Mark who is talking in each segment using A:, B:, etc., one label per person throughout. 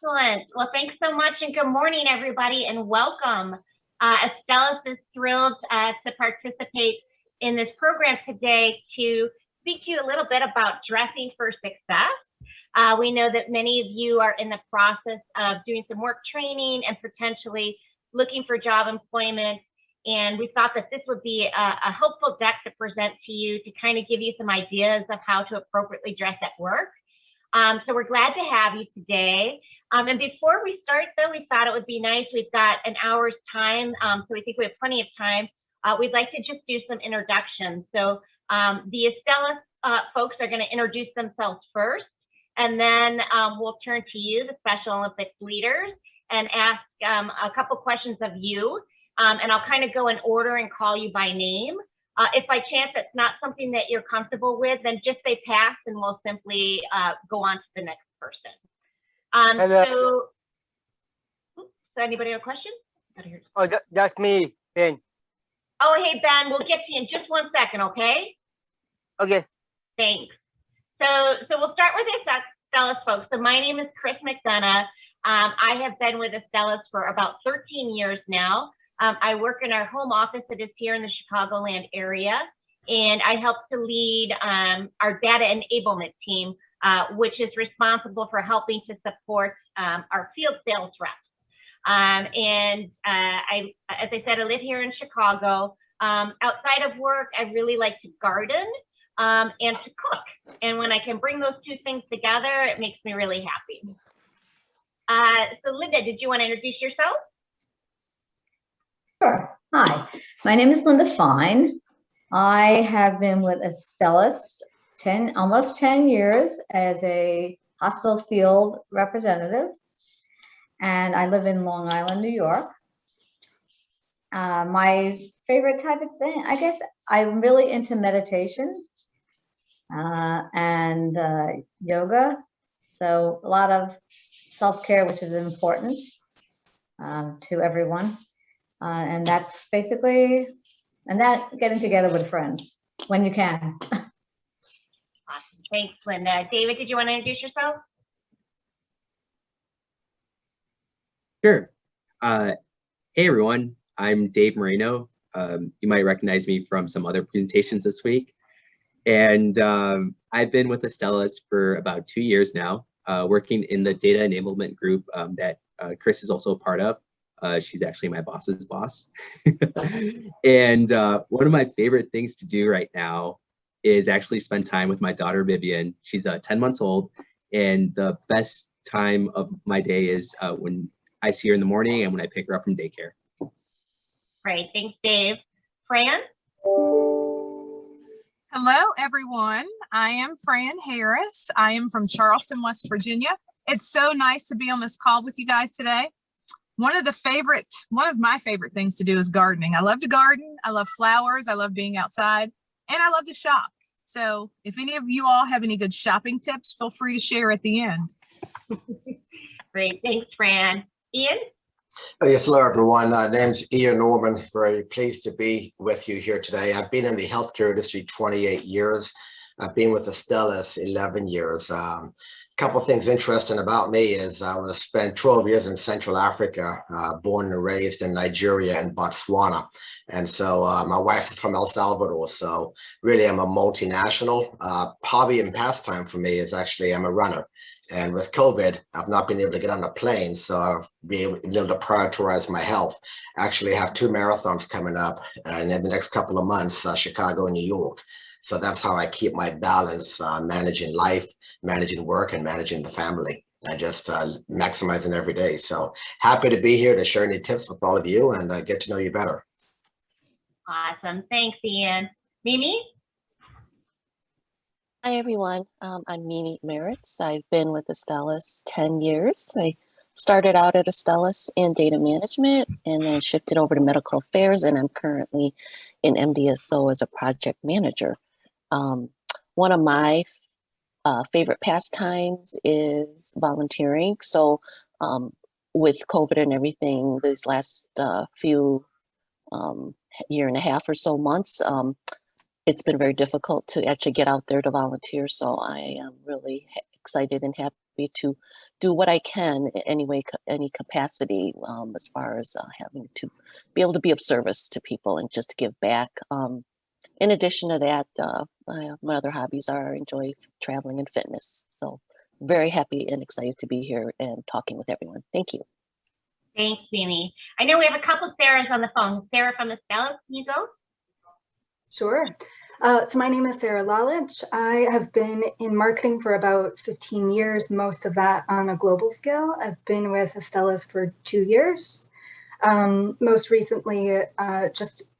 A: Excellent. Well, thanks so much and good morning, everybody, and welcome. Astellas is thrilled to participate in this program today to speak to you a little bit about dressing for success. We know that many of you are in the process of doing some work training and potentially looking for job employment. And we thought that this would be a helpful deck to present to you to kind of give you some ideas of how to appropriately dress at work. So we're glad to have you today. And before we start, though, we thought it would be nice. We've got an hour's time, so we think we have plenty of time. We'd like to just do some introductions. So the Astellas folks are going to introduce themselves first, and then we'll turn to you, the Special Olympics leaders, and ask a couple questions of you. And I'll kind of go in order and call you by name. If by chance it's not something that you're comfortable with, then just say pass and we'll simply go on to the next person. So anybody have a question?
B: Oh, that's me, Ben.
A: Oh, hey, Ben, we'll get to you in just 1 second, okay?
B: Okay.
A: Thanks. So we'll start with the Astellas folks. So my name is Chris McDonough. I have been with Astellas for about 13 years now. I work in our home office that is here in the Chicagoland area, and I help to lead our data enablement team, which is responsible for helping to support our field sales reps. As I said, I live here in Chicago. Outside of work, I really like to garden and to cook. And when I can bring those two things together, it makes me really happy. So Linda, did you want to introduce yourself?
C: Sure. Hi, my name is Linda Fine. I have been with Astellas almost 10 years as a hospital field representative, and I live in Long Island, New York. My favorite type of thing, I guess I'm really into meditation and yoga. So a lot of self-care, which is important to everyone. And that's basically, and that getting together with friends when you can.
A: Awesome. Thanks, Linda. David, did you want to introduce yourself?
D: Sure. Hey, everyone. I'm Dave Moreno. You might recognize me from some other presentations this week. And I've been with Astellas for about 2 years now, working in the data enablement group that Chris is also a part of. She's actually my boss's boss. And one of my favorite things to do right now is actually spend time with my daughter, Vivian. She's 10 months old. And the best time of my day is when I see her in the morning and when I pick her up from daycare.
A: Great, thanks, Dave. Fran?
E: Hello, everyone. I am Fran Harris. I am from Charleston, West Virginia. It's so nice to be on this call with you guys today. One of my favorite things to do is gardening. I love to garden. I love flowers. I love being outside, and I love to shop. So if any of you all have any good shopping tips, feel free to share at the end.
A: Great, thanks, Fran. Ian?
F: Oh, yes, hello, everyone. Name's Ian Norman. Very pleased to be with you here today. I've been in the healthcare industry 28 years. I've been with Astellas 11 years. Couple of things interesting about me is I spent 12 years in Central Africa, born and raised in Nigeria and Botswana. And so my wife is from El Salvador. So really I'm a multinational. Hobby and pastime for me is actually I'm a runner. And with COVID, I've not been able to get on a plane. So I've been able to prioritize my health. I actually have 2 marathons coming up in the next couple of months, Chicago and New York. So that's how I keep my balance, managing life, managing work, and managing the family. I just maximizing every day. So happy to be here to share any tips with all of you and get to know you better.
A: Awesome. Thanks, Ian. Mimi?
G: Hi, everyone. I'm Mimi Meritz. I've been with Astellas 10 years. I started out at Astellas in data management and then shifted over to medical affairs, and I'm currently in MDSO as a project manager. One of my favorite pastimes is volunteering. So with COVID and everything, these last few year and a half or so months, it's been very difficult to actually get out there to volunteer. So I am really excited and happy to do what I can in any way, any capacity, as far as having to be able to be of service to people and just to give back. In addition to that, my other hobbies are enjoy traveling and fitness. So very happy and excited to be here and talking with everyone. Thank you.
A: Thanks, Mimi. I know we have a couple Sarahs on the phone. Sarah from Astellas, can you go?
H: Sure. So my name is Sarah Lalich. I have been in marketing for about 15 years, most of that on a global scale. I've been with Astellas for 2 years. Most recently, just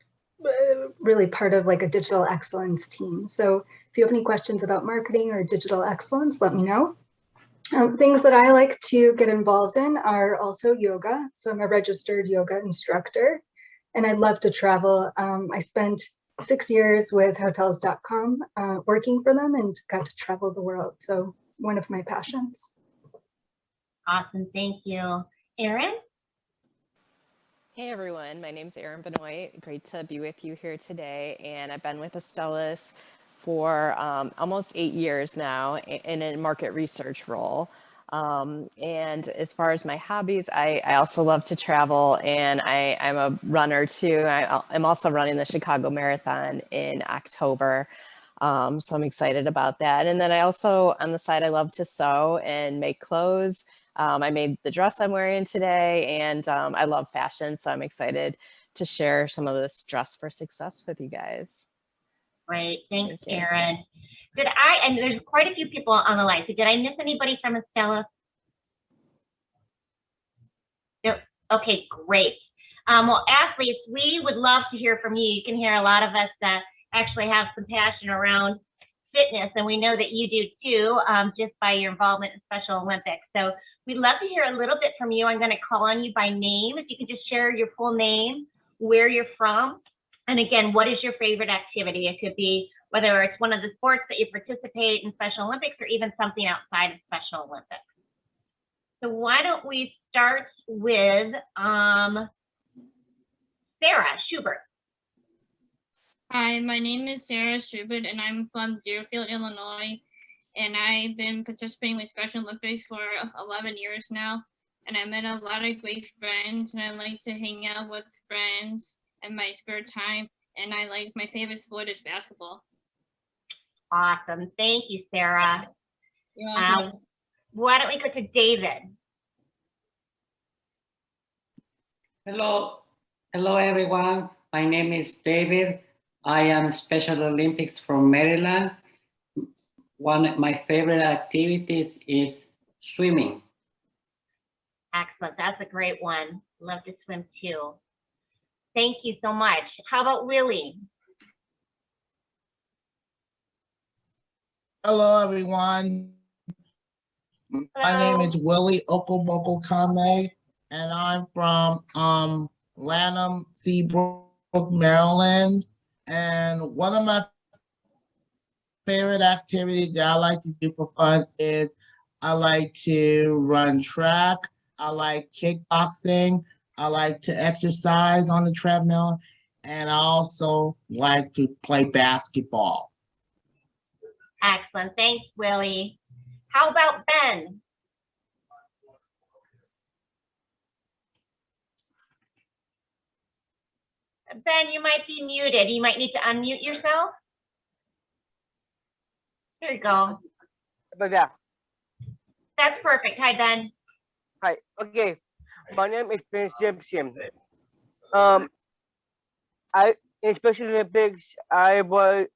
H: really part of like a digital excellence team. So if you have any questions about marketing or digital excellence, let me know. Things that I like to get involved in are also yoga. So I'm a registered yoga instructor and I love to travel. I spent 6 years with hotels.com working for them and got to travel the world. So one of my passions.
A: Awesome, thank you. Erin?
I: Hey everyone, my name is Erin Benoit. Great to be with you here today. And I've been with Astellas for almost 8 years now in a market research role. And as far as my hobbies, I also love to travel and I'm a runner too. I'm also running the Chicago Marathon in October. So I'm excited about that. And then I also, on the side, I love to sew and make clothes. I made the dress I'm wearing today and I love fashion. So I'm excited to share some of this Dress for Success with you guys.
A: Great, thanks,
I: Thank you.
A: Erin. And there's quite a few people on the line. So did I miss anybody from Astellas? No. Okay, great. Well, athletes, we would love to hear from you. You can hear a lot of us actually have some passion around fitness, and we know that you do too, just by your involvement in Special Olympics. So we'd love to hear a little bit from you. I'm going to call on you by name. If you could just share your full name, where you're from, and again, what is your favorite activity? It could be whether it's one of the sports that you participate in Special Olympics or even something outside of Special Olympics. So why don't we start with Sarah Schubert.
J: Hi, my name is Sarah Schubert and I'm from Deerfield, Illinois. And I've been participating with Special Olympics for 11 years now. And I met a lot of great friends and I like to hang out with friends in my spare time. And my favorite sport is basketball.
A: Awesome, thank you, Sarah.
J: You're welcome.
A: Why don't we go to David?
K: Hello everyone. My name is David. I am Special Olympics from Maryland. One of my favorite activities is swimming.
A: Excellent, that's a great one. Love to swim too. Thank you so much. How about Willie?
L: Hello, everyone. My name is Willie Okoboko Kame, and I'm from Lanham, Seabrook, Maryland. And one of my favorite activities that I like to do for fun is I like to run track. I like kickboxing. I like to exercise on the treadmill. And I also like to play basketball.
A: Excellent, thanks, Willie. How about Ben? Ben, you might be muted. You might need to unmute yourself. There you go.
B: But yeah.
A: That's perfect. Hi, Ben.
B: Hi. Okay. My name is Ben Simpson. In Special Olympics, I was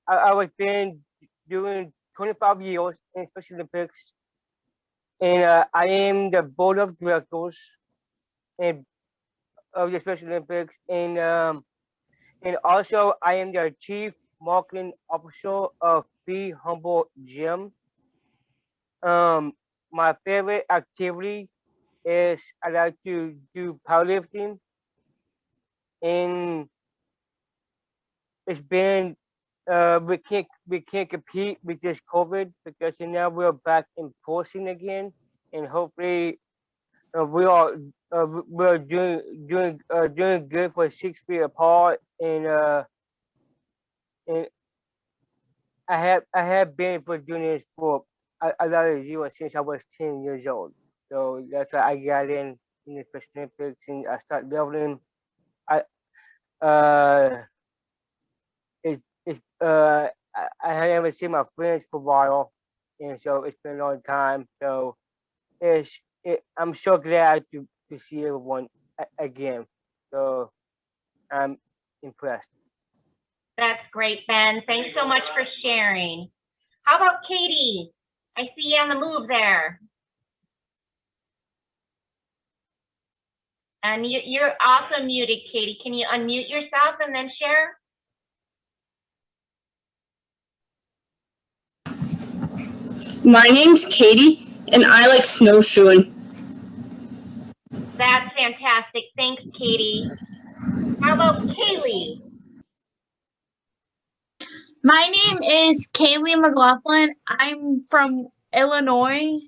B: been doing 25 years in Special Olympics, and I am the board of directors of the Special Olympics, and also I am the chief marketing officer of Be Humble Gym. My favorite activity is I like to do powerlifting, and it's been we can't compete with this COVID because now we're back in person again, and hopefully we're doing good for 6 feet apart, and I have been for doing this for a lot of years since I was 10 years old. So that's why I got in the Special Olympics and I started building. I haven't seen my friends for a while, and so it's been a long time. So I'm so glad to see everyone again. So I'm impressed.
A: That's great, Ben. Thanks so much for sharing. How about Katie? I see you on the move there. And you're also muted, Katie. Can you unmute yourself and then share?
M: My name's Katie, and I like snowshoeing.
A: That's fantastic. Thanks, Katie. How about Kaylee?
M: My name is Kaylee McLaughlin. I'm from Illinois.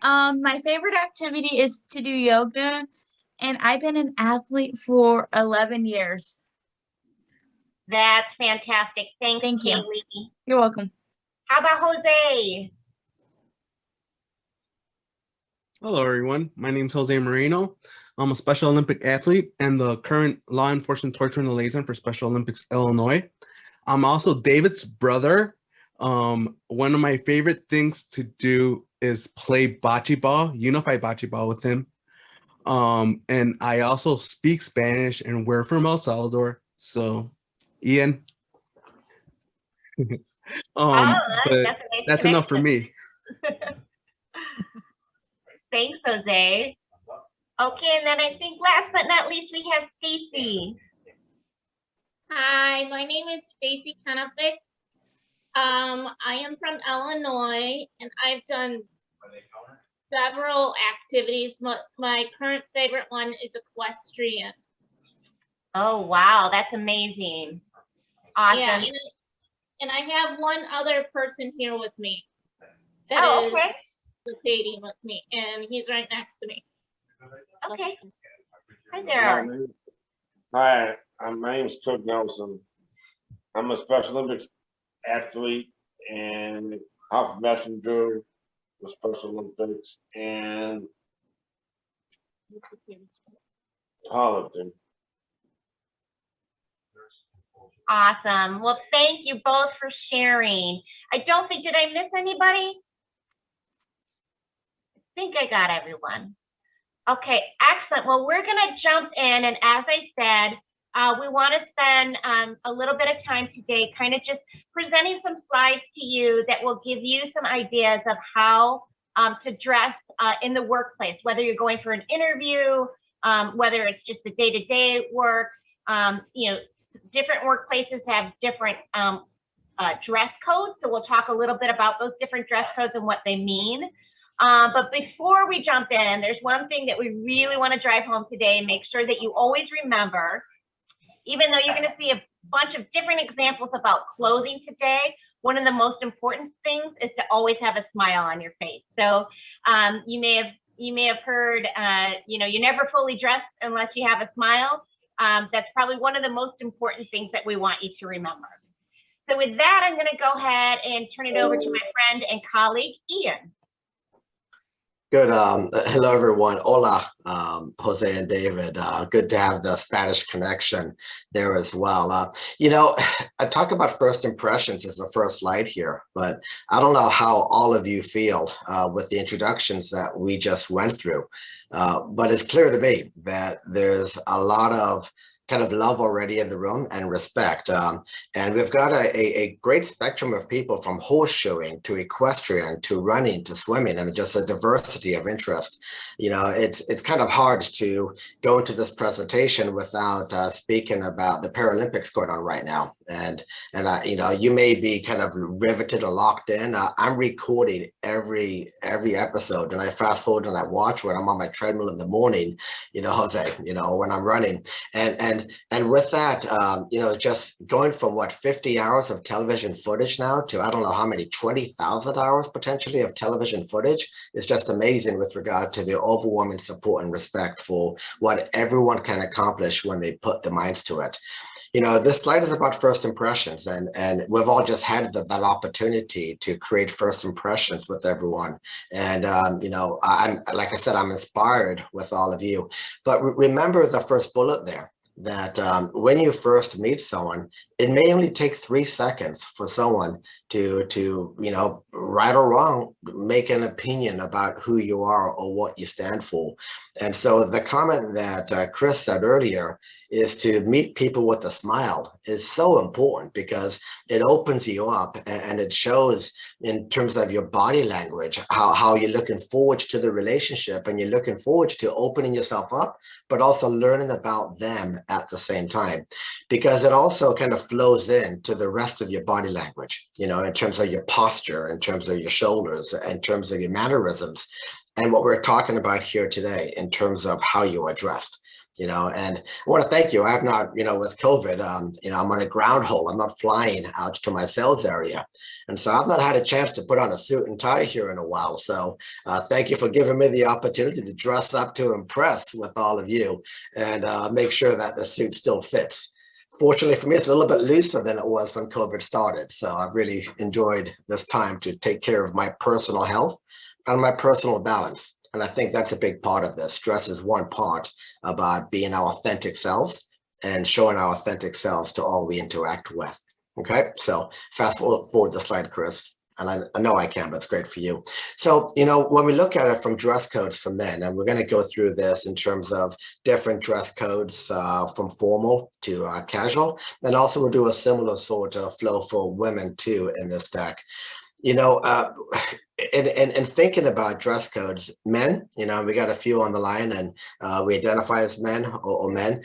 M: My favorite activity is to do yoga, and I've been an athlete for 11 years.
A: That's fantastic. Thanks,
M: Thank
A: Kaylee.
M: you. You're welcome.
A: How about Jose?
N: Hello, everyone. My name is Jose Moreno. I'm a Special Olympic athlete and the current law enforcement torture and liaison for Special Olympics Illinois. I'm also David's brother. One of my favorite things to do is play bocce ball, unified bocce ball with him. And I also speak Spanish, and we're from El Salvador. So, Ian. But that's enough for me.
A: Thanks, Jose. Okay, and then I think last but not least, we have Stacy.
O: Hi, my name is Stacy Kennefick. I am from Illinois, and I've done several activities. My current favorite one is equestrian.
A: Oh, wow, that's amazing. Awesome.
O: Yeah, and I have one other person here with me.
A: Oh, okay.
O: Rotating with me, and he's right next to me.
A: Okay. Hi there.
P: Hi, my name is Cook Nelson. I'm a Special Olympics athlete and half messenger for Special Olympics and politics.
A: Awesome. Well, thank you both for sharing. I don't think, did I miss anybody? I think I got everyone. Okay, excellent. Well, we're going to jump in, and as I said, we want to spend a little bit of time today kind of just presenting some slides to you that will give you some ideas of how to dress in the workplace, whether you're going for an interview, whether it's just the day-to-day work. You know, different workplaces have different dress codes, so we'll talk a little bit about those different dress codes and what they mean. But before we jump in, there's one thing that we really want to drive home today and make sure that you always remember. Even though you're going to see a bunch of different examples about clothing today, one of the most important things is to always have a smile on your face. So you may have heard, you know, you're never fully dressed unless you have a smile. That's probably one of the most important things that we want you to remember. So with that, I'm going to go ahead and turn it over to my friend and colleague, Ian.
F: Good. Hello, everyone. Hola, Jose and David. Good to have the Spanish connection there as well. You know, I talk about first impressions as the first slide here, but I don't know how all of you feel with the introductions that we just went through. But it's clear to me that there's a lot of kind of love already in the room and respect. And we've got a great spectrum of people from horseshoeing to equestrian to running to swimming, and just a diversity of interest. You know, it's kind of hard to go into this presentation without speaking about the Paralympics going on right now. And you know, you may be kind of riveted or locked in. I'm recording every episode, and I fast forward and I watch when I'm on my treadmill in the morning, you know, Jose, you know, when I'm running. And and with that, just going from what 50 hours of television footage now to I don't know how many 20,000 hours potentially of television footage is just amazing with regard to the overwhelming support and respect for what everyone can accomplish when they put their minds to it. This slide is about first impressions, and we've all just had that opportunity to create first impressions with everyone. And I'm like I said, I'm inspired with all of you. But remember the first bullet there, that when you first meet someone, it may only take 3 seconds for someone to right or wrong, make an opinion about who you are or what you stand for. And so the comment that Chris said earlier is to meet people with a smile is so important, because it opens you up and it shows in terms of your body language how you're looking forward to the relationship, and you're looking forward to opening yourself up, but also learning about them at the same time, because it also kind of flows into the rest of your body language, in terms of your posture, in terms of your shoulders, in terms of your mannerisms, and what we're talking about here today in terms of how you are dressed. And I want to thank you. I have not, with COVID, I'm on a ground hole. I'm not flying out to my sales area. And so I've not had a chance to put on a suit and tie here in a while. So thank you for giving me the opportunity to dress up to impress with all of you and make sure that the suit still fits. Fortunately for me, it's a little bit looser than it was when COVID started. So I've really enjoyed this time to take care of my personal health and my personal balance. And I think that's a big part of this. Dress is one part about being our authentic selves and showing our authentic selves to all we interact with. Okay, so fast forward the slide, Chris. And I know I can, but it's great for you. So, when we look at it from dress codes for men, and we're going to go through this in terms of different dress codes from formal to casual, and also we'll do a similar sort of flow for women too in this deck. And thinking about dress codes, men, we got a few on the line, and we identify as men or men.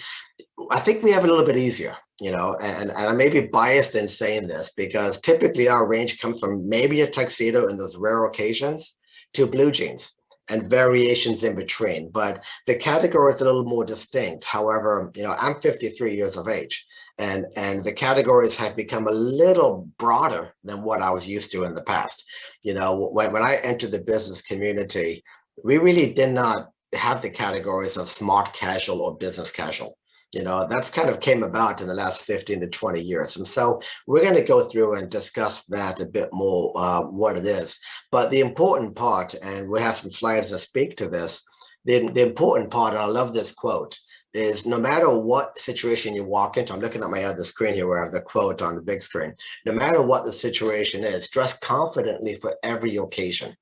F: I think we have it a little bit easier, and I may be biased in saying this, because typically our range comes from maybe a tuxedo in those rare occasions to blue jeans and variations in between. But the category is a little more distinct. However, I'm 53 years of age. And the categories have become a little broader than what I was used to in the past. When I entered the business community, we really did not have the categories of smart casual or business casual. That's kind of came about in the last 15 to 20 years. And so we're going to go through and discuss that a bit more, what it is. But the important part, and we have some slides that speak to this, the important part, and I love this quote, is no matter what situation you walk into, I'm looking at my other screen here where I have the quote on the big screen, no matter what the situation is, dress confidently for every occasion,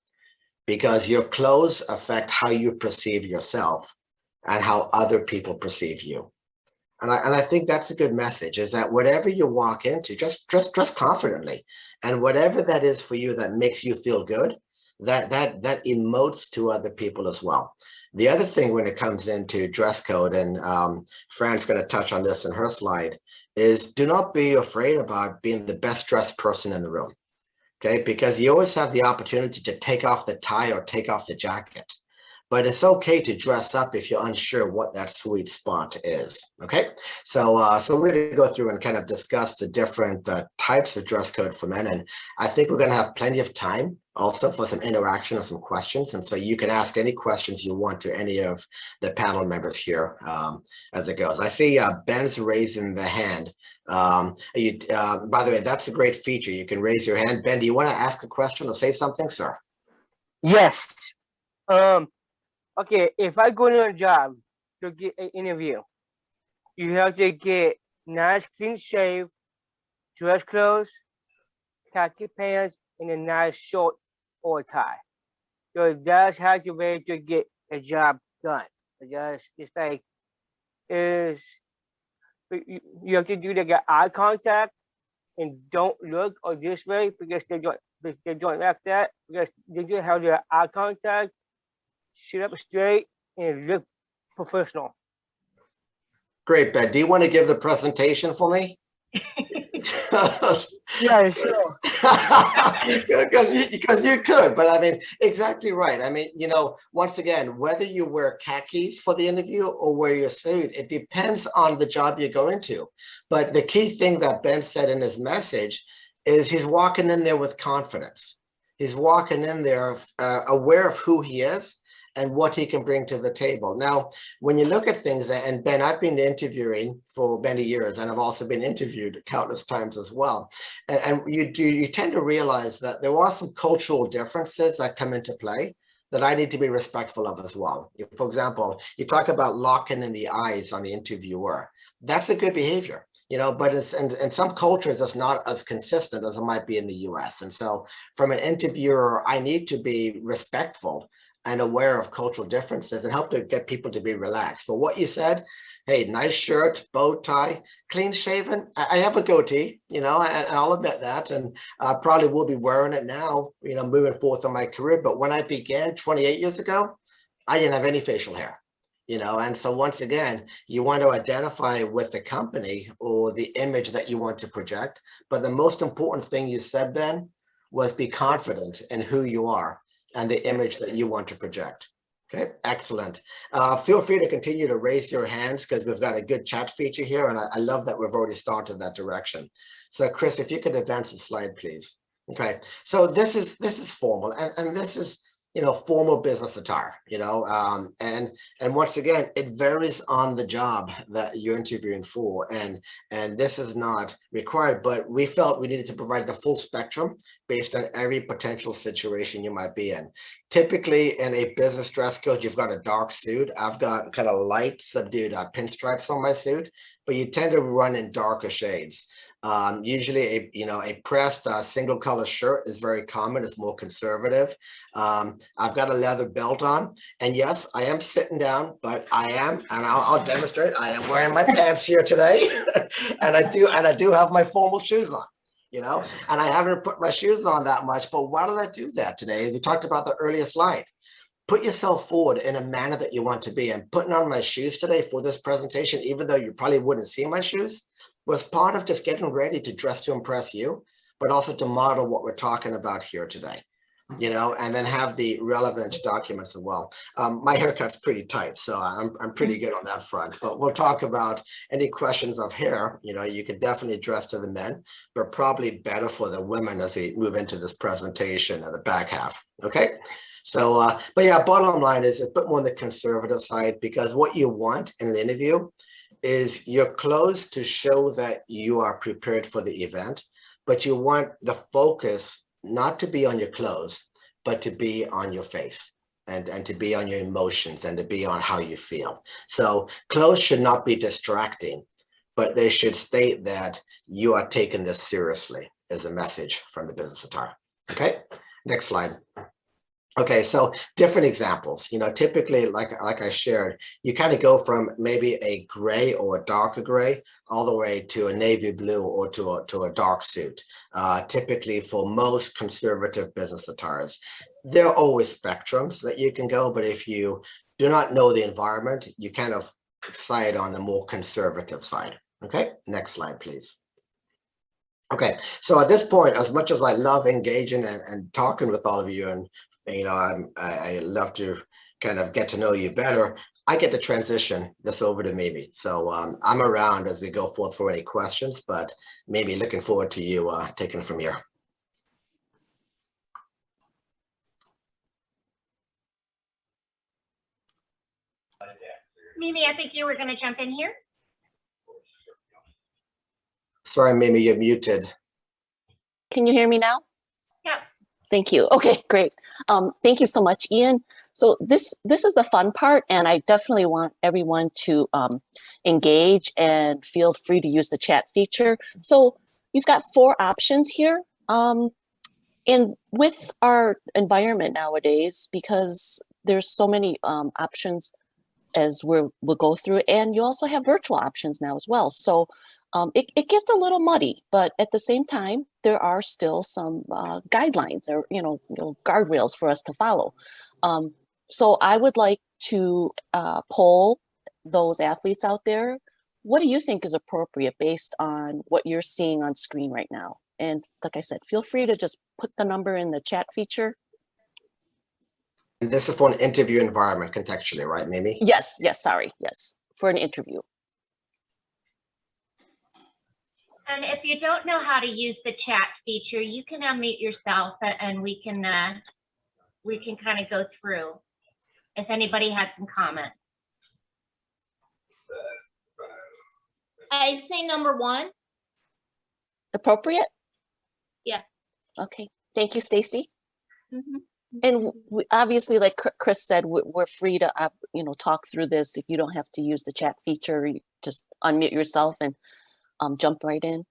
F: because your clothes affect how you perceive yourself and how other people perceive you. And I think that's a good message, is that whatever you walk into, just dress confidently, and whatever that is for you that makes you feel good, that emotes to other people as well. The other thing when it comes into dress code, and Fran's going to touch on this in her slide, is do not be afraid about being the best dressed person in the room, okay? Because you always have the opportunity to take off the tie or take off the jacket. But it's okay to dress up if you're unsure what that sweet spot is, okay? So we're going to go through and kind of discuss the different types of dress code for men. And I think we're going to have plenty of time also for some interaction and some questions. And so you can ask any questions you want to any of the panel members here as it goes. I see Ben's raising the hand. By the way, that's a great feature. You can raise your hand. Ben, do you want to ask a question or say something, sir?
B: Yes. Okay, if I go to a job to get an interview, you have to get nice clean shave, dress clothes, khaki pants, and a nice short or tie. So that's how you ready to get a job done. It's like you have to do like eye contact and don't look or this way, because they don't like that, because they just have their eye contact, sit up straight, and look professional.
F: Great, Ben. Do you want to give the presentation for me?
B: Yeah, sure.
F: Because you could, but I mean, exactly right. I mean, once again, whether you wear khakis for the interview or wear your suit, it depends on the job you're going to. But the key thing that Ben said in his message is he's walking in there with confidence. He's walking in there aware of who he is and what he can bring to the table. Now, when you look at things, and Ben, I've been interviewing for many years, and I've also been interviewed countless times as well. And you tend to realize that there are some cultural differences that come into play that I need to be respectful of as well. For example, you talk about locking in the eyes on the interviewer. That's a good behavior, but in some cultures, it's not as consistent as it might be in the US. And so from an interviewer, I need to be respectful and aware of cultural differences and help to get people to be relaxed. But what you said, hey, nice shirt, bow tie, clean shaven. I have a goatee, and I'll admit that. And I probably will be wearing it now, moving forth in my career. But when I began 28 years ago, I didn't have any facial hair, and so once again, you want to identify with the company or the image that you want to project. But the most important thing you said, Ben, was be confident in who you are and the image that you want to project. Okay, excellent. Feel free to continue to raise your hands because we've got a good chat feature here, and I love that we've already started that direction. So Chris, if you could advance the slide, please. Okay, so this is formal, and this is formal business attire, and once again, it varies on the job that you're interviewing for, and this is not required, but we felt we needed to provide the full spectrum based on every potential situation you might be in. Typically in a business dress code, you've got a dark suit. I've got kind of light subdued pinstripes on my suit, but you tend to run in darker shades. Usually a pressed single color shirt is very common. It's more conservative. I've got a leather belt on, and yes, I am sitting down, but I am, and I'll demonstrate, I am wearing my pants here today. and I do have my formal shoes on, and I haven't put my shoes on that much, but why did I do that today? We talked about the earlier slide. Put yourself forward in a manner that you want to be, and putting on my shoes today for this presentation, even though you probably wouldn't see my shoes, was part of just getting ready to dress to impress you, but also to model what we're talking about here today, and then have the relevant documents as well. My haircut's pretty tight, so I'm pretty good on that front, but we'll talk about any questions of hair. You can definitely dress to the men, but probably better for the women as we move into this presentation at the back half, okay? So, but yeah, bottom line is a bit more on the conservative side, because what you want in an interview is your clothes to show that you are prepared for the event, but you want the focus not to be on your clothes, but to be on your face and to be on your emotions and to be on how you feel. So clothes should not be distracting, but they should state that you are taking this seriously as a message from the business attire. Okay, next slide. Okay, so different examples, typically, like I shared, you kind of go from maybe a gray or a darker gray all the way to a navy blue or to a dark suit. Typically for most conservative business attires, there are always spectrums that you can go, but if you do not know the environment, you kind of side on the more conservative side. Okay, next slide, please. Okay, so at this point, as much as I love engaging and talking with all of you, and I love to kind of get to know you better, I get to transition this over to Mimi. So I'm around as we go forth for any questions, but Mimi, looking forward to you taking it from here.
A: Mimi, I think you were going to jump in here.
F: Sorry, Mimi, you're muted.
G: Can you hear me now?
A: Yep.
G: Thank you. Okay, great. Thank you so much, Ian. So this is the fun part, and I definitely want everyone to engage and feel free to use the chat feature. So you've got 4 options here. And with our environment nowadays, because there's so many options as we'll go through, and you also have virtual options now as well. So it gets a little muddy, but at the same time, there are still some guidelines or guardrails for us to follow. So I would like to poll those athletes out there. what do you think is appropriate based on what you're seeing on screen right now? And like I said, feel free to just put the number in the chat feature.
F: And this is for an interview environment contextually, right, Mimi?
G: Yes, sorry, yes, for an interview.
A: And if you don't know how to use the chat feature, you can unmute yourself and we can kind of go through if anybody has some comments.
O: I say number 1.
G: Appropriate?
O: Yeah.
G: Okay, thank you, Stacy.
O: Mm-hmm.
G: And we, obviously, like Chris said, we're free to talk through this. If you don't have to use the chat feature, you just unmute yourself and jump right in.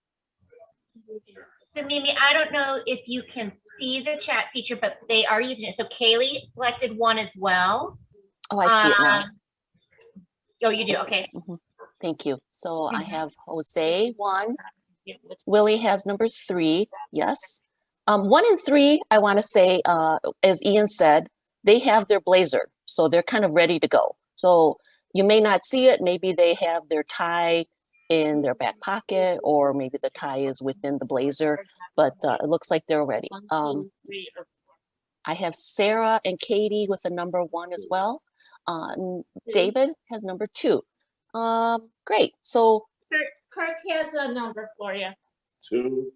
A: So Mimi, I don't know if you can see the chat feature, but they are using it. So Kaylee selected 1 as well.
G: Oh, I see it now.
A: Oh, you do? Okay.
G: Mm-hmm. Thank you. So I have Jose 1. Willie has number 3. Yes. 1 and 3, I want to say, as Ian said, they have their blazer. So they're kind of ready to go. So you may not see it. Maybe they have their tie in their back pocket, or maybe the tie is within the blazer, but it looks like they're ready. I have Sarah and Katie with a number 1 as well. David has number 2. Great. So
O: Kurt has a number for you.
P: 2.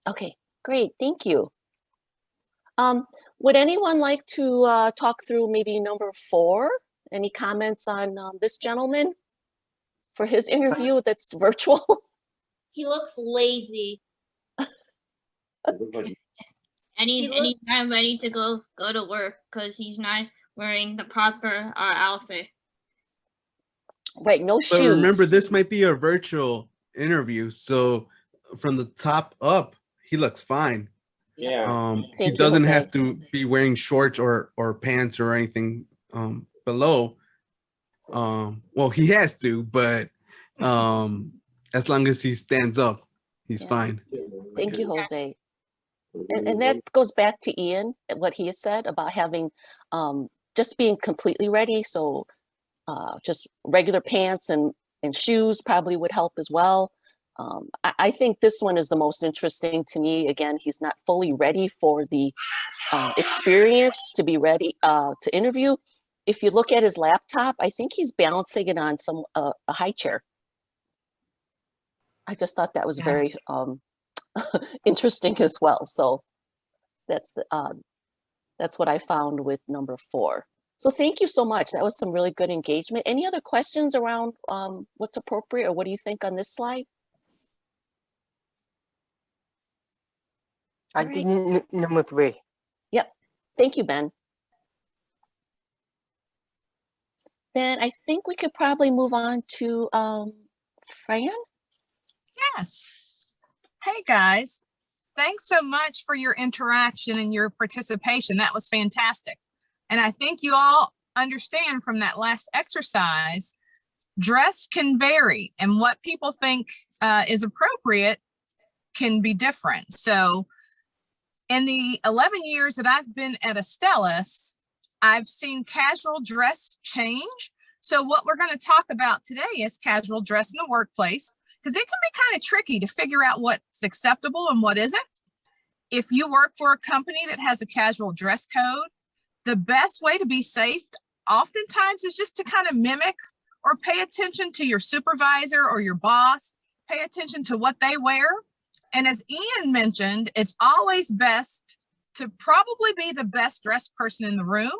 G: Okay, great. Thank you. Would anyone like to talk through maybe number 4? Any comments on this gentleman for his interview that's virtual?
O: He looks lazy.
J: Anytime ready to go to work because he's not wearing the proper outfit.
G: Right, no
N: But
G: shoes.
N: remember, this might be a virtual interview, so from the top up, he looks fine.
P: Yeah.
N: He
G: Thank you,
N: doesn't
G: Jose.
N: have to be wearing shorts or pants or anything below. Well, he has to, but as long as he stands up, he's fine.
G: Thank you, Jose. And that goes back to Ian, what he has said about having just being completely ready. So just regular pants and shoes probably would help as well. I think this one is the most interesting to me. Again, he's not fully ready for the experience to be ready to interview. If you look at his laptop, I think he's balancing it on a high chair. I just thought that was very interesting as well. So that's what I found with number 4. So thank you so much. That was some really good engagement. Any other questions around what's appropriate, or what do you think on this slide?
B: I think number 3.
G: Yep. Thank you, Ben. Then I think we could probably move on to Fran.
E: Yes. Hey, guys. Thanks so much for your interaction and your participation. That was fantastic. And I think you all understand from that last exercise, dress can vary, and what people think is appropriate can be different. So in the 11 years that I've been at Astellas, I've seen casual dress change. So what we're going to talk about today is casual dress in the workplace, because it can be kind of tricky to figure out what's acceptable and what isn't. If you work for a company that has a casual dress code, the best way to be safe oftentimes is just to kind of mimic or pay attention to your supervisor or your boss, pay attention to what they wear. And as Ian mentioned, it's always best to probably be the best dressed person in the room.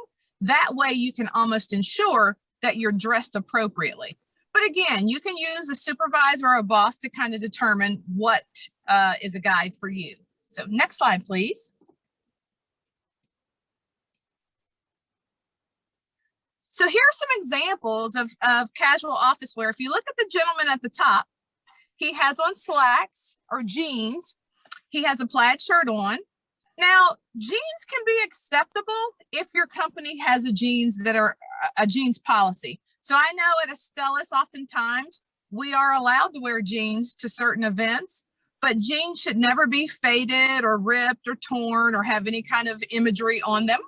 E: That way you can almost ensure that you're dressed appropriately. But again, you can use a supervisor or a boss to kind of determine what is a guide for you. So next slide, please. So here are some examples of casual office wear. If you look at the gentleman at the top, he has on slacks or jeans. He has a plaid shirt on. Now, jeans can be acceptable if your company has a jeans that are a jeans policy. So I know at Astellas, oftentimes we are allowed to wear jeans to certain events, but jeans should never be faded or ripped or torn or have any kind of imagery on them.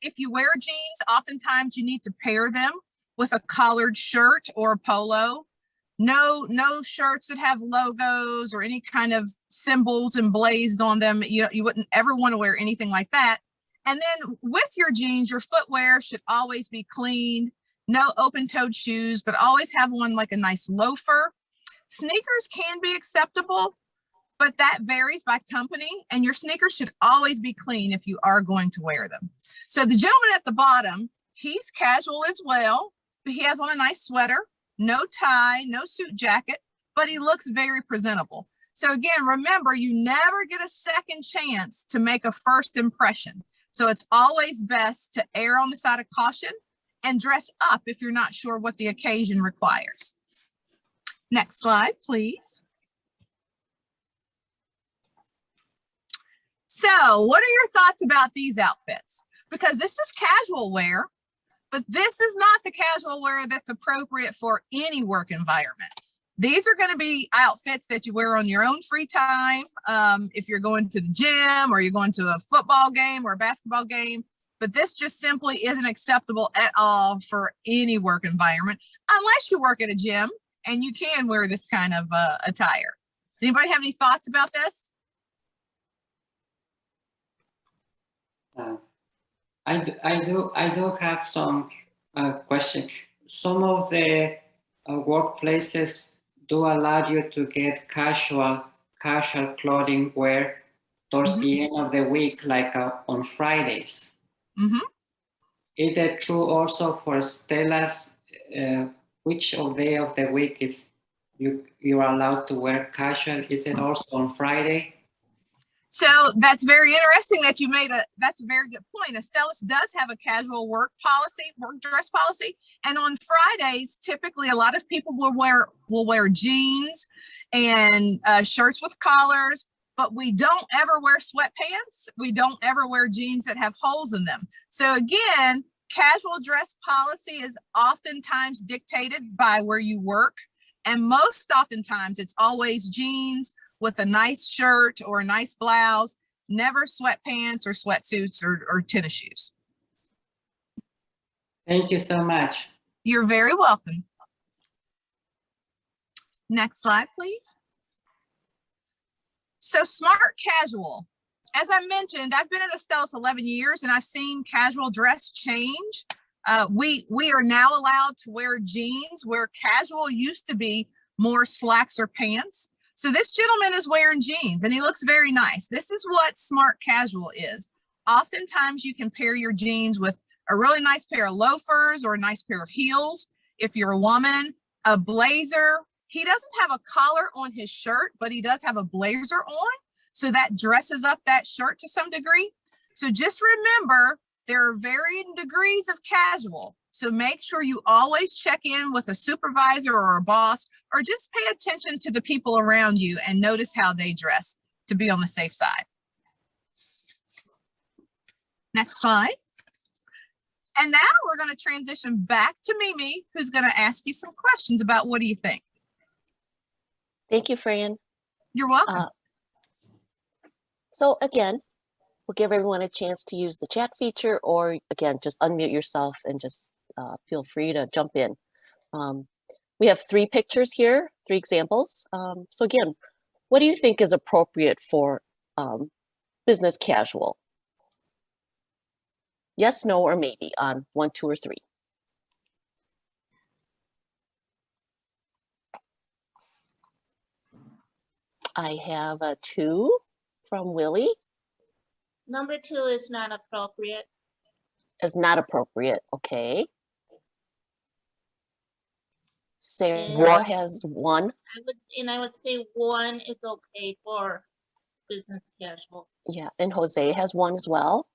E: If you wear jeans, oftentimes you need to pair them with a collared shirt or a polo. No shirts that have logos or any kind of symbols emblazoned on them. You wouldn't ever want to wear anything like that. And then with your jeans, your footwear should always be clean. No open-toed shoes, but always have one like a nice loafer. Sneakers can be acceptable, but that varies by company, and your sneakers should always be clean if you are going to wear them. So the gentleman at the bottom, he's casual as well, but he has on a nice sweater, no tie, no suit jacket, but he looks very presentable. So again, remember, you never get a second chance to make a first impression. So it's always best to err on the side of caution and dress up if you're not sure what the occasion requires. Next slide, please. So what are your thoughts about these outfits? Because this is casual wear, but this is not the casual wear that's appropriate for any work environment. These are going to be outfits that you wear on your own free time. If you're going to the gym or you're going to a football game or a basketball game, but this just simply isn't acceptable at all for any work environment, unless you work at a gym and you can wear this kind of attire. Does anybody have any thoughts about this?
K: I do have some questions. Some of the workplaces do allow you to get casual clothing wear towards the end of the week, like on Fridays. Is that true also for Stellas? Which day of the week is you're allowed to wear casual? Is it also on Friday?
E: So that's very interesting that you made that's a very good point. Astellas does have a casual work dress policy. And on Fridays, typically a lot of people will wear jeans and shirts with collars, but we don't ever wear sweatpants. We don't ever wear jeans that have holes in them. So again, casual dress policy is oftentimes dictated by where you work. And most oftentimes it's always jeans with a nice shirt or a nice blouse, never sweatpants or sweatsuits or tennis shoes.
K: Thank you so much.
E: You're very welcome. Next slide, please. So smart casual. As I mentioned, I've been at Astellas 11 years and I've seen casual dress change. We are now allowed to wear jeans where casual used to be more slacks or pants. So this gentleman is wearing jeans and he looks very nice. This is what smart casual is. Oftentimes you can pair your jeans with a really nice pair of loafers or a nice pair of heels. If you're a woman, a blazer. He doesn't have a collar on his shirt, but he does have a blazer on. So that dresses up that shirt to some degree. So just remember, there are varying degrees of casual. So make sure you always check in with a supervisor or a boss, or just pay attention to the people around you and notice how they dress to be on the safe side. Next slide. And now we're going to transition back to Mimi, who's going to ask you some questions about what do you think?
G: Thank you, Fran.
E: You're welcome.
G: So again, we'll give everyone a chance to use the chat feature, or again, just unmute yourself and just feel free to jump in. We have 3 pictures here, 3 examples. So again, what do you think is appropriate for business casual? Yes, no, or maybe on 1, 2, or 3. I have a 2 from Willie.
O: Number 2 is not appropriate.
G: Is not appropriate, okay. Sarah has 1.
O: I would say 1 is okay for business casual.
G: Yeah, and Jose has 1 as well.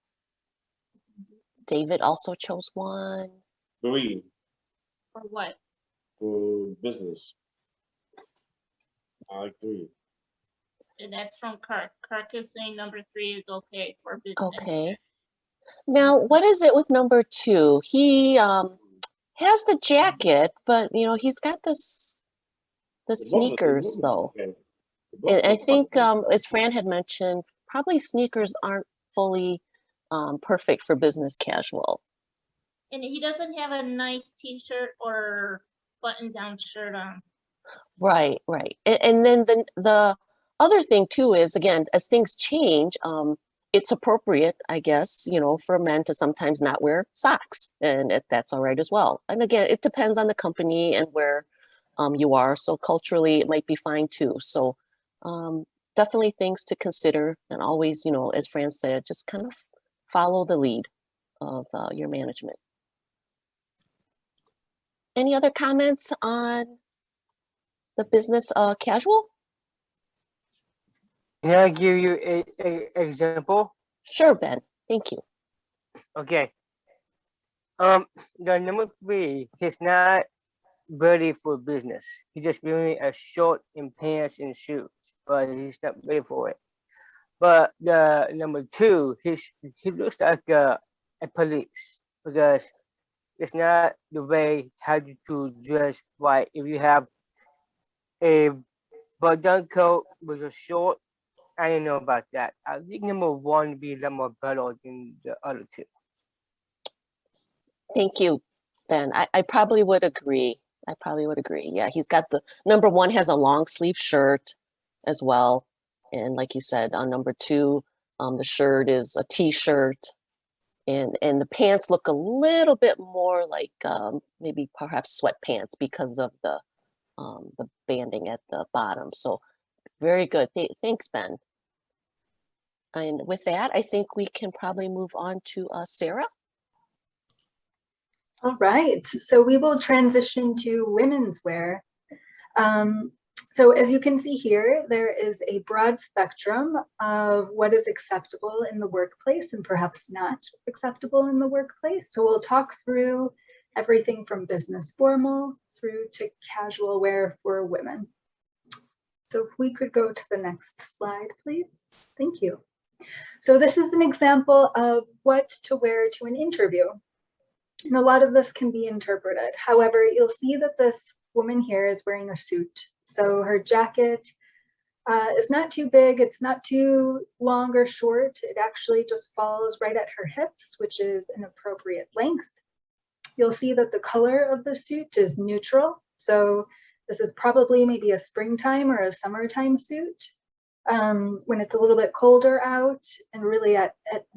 G: David also chose 1.
P: 3.
O: For what?
P: For business. I like 3.
O: And that's from Kirk. Kirk is saying number 3 is okay for business.
G: Okay. Now, what is it with number 2? He has the jacket, but you know, he's got the sneakers though. And I think as Fran had mentioned, probably sneakers aren't fully perfect for business casual.
O: And he doesn't have a nice t-shirt or button-down shirt on.
G: Right, right. And then the other thing too is, again, as things change, it's appropriate, I guess, you know, for men to sometimes not wear socks, and that's all right as well. And again, it depends on the company and where you are. So culturally, it might be fine too. So definitely things to consider, and always, you know, as Fran said, just kind of follow the lead of your management. Any other comments on the business casual?
B: Can I give you a example?
G: Sure, Ben. Thank you.
B: Okay. The number 3, he's not ready for business. He's just wearing a short and pants and shoes, but he's not ready for it. But the number 2, he looks like a police, because it's not the way how to dress right. If you have a button coat with a short, I don't know about that. I think number 1 would be a lot more better than the other 2.
G: Thank you, Ben. I probably would agree. I probably would agree. Yeah, he's got the number 1 has a long sleeve shirt as well. And like you said, on number 2, the shirt is a t-shirt, and the pants look a little bit more like maybe perhaps sweatpants because of the banding at the bottom. So very good. Thanks, Ben. And with that, I think we can probably move on to Sarah.
H: All right, so we will transition to women's wear. So as you can see here, there is a broad spectrum of what is acceptable in the workplace and perhaps not acceptable in the workplace. So we'll talk through everything from business formal through to casual wear for women. So if we could go to the next slide, please. Thank you. So this is an example of what to wear to an interview. And a lot of this can be interpreted. However, you'll see that this woman here is wearing a suit. So her jacket is not too big, it's not too long or short. It actually just falls right at her hips, which is an appropriate length. You'll see that the color of the suit is neutral. So this is probably maybe a springtime or a summertime suit. When it's a little bit colder out, and really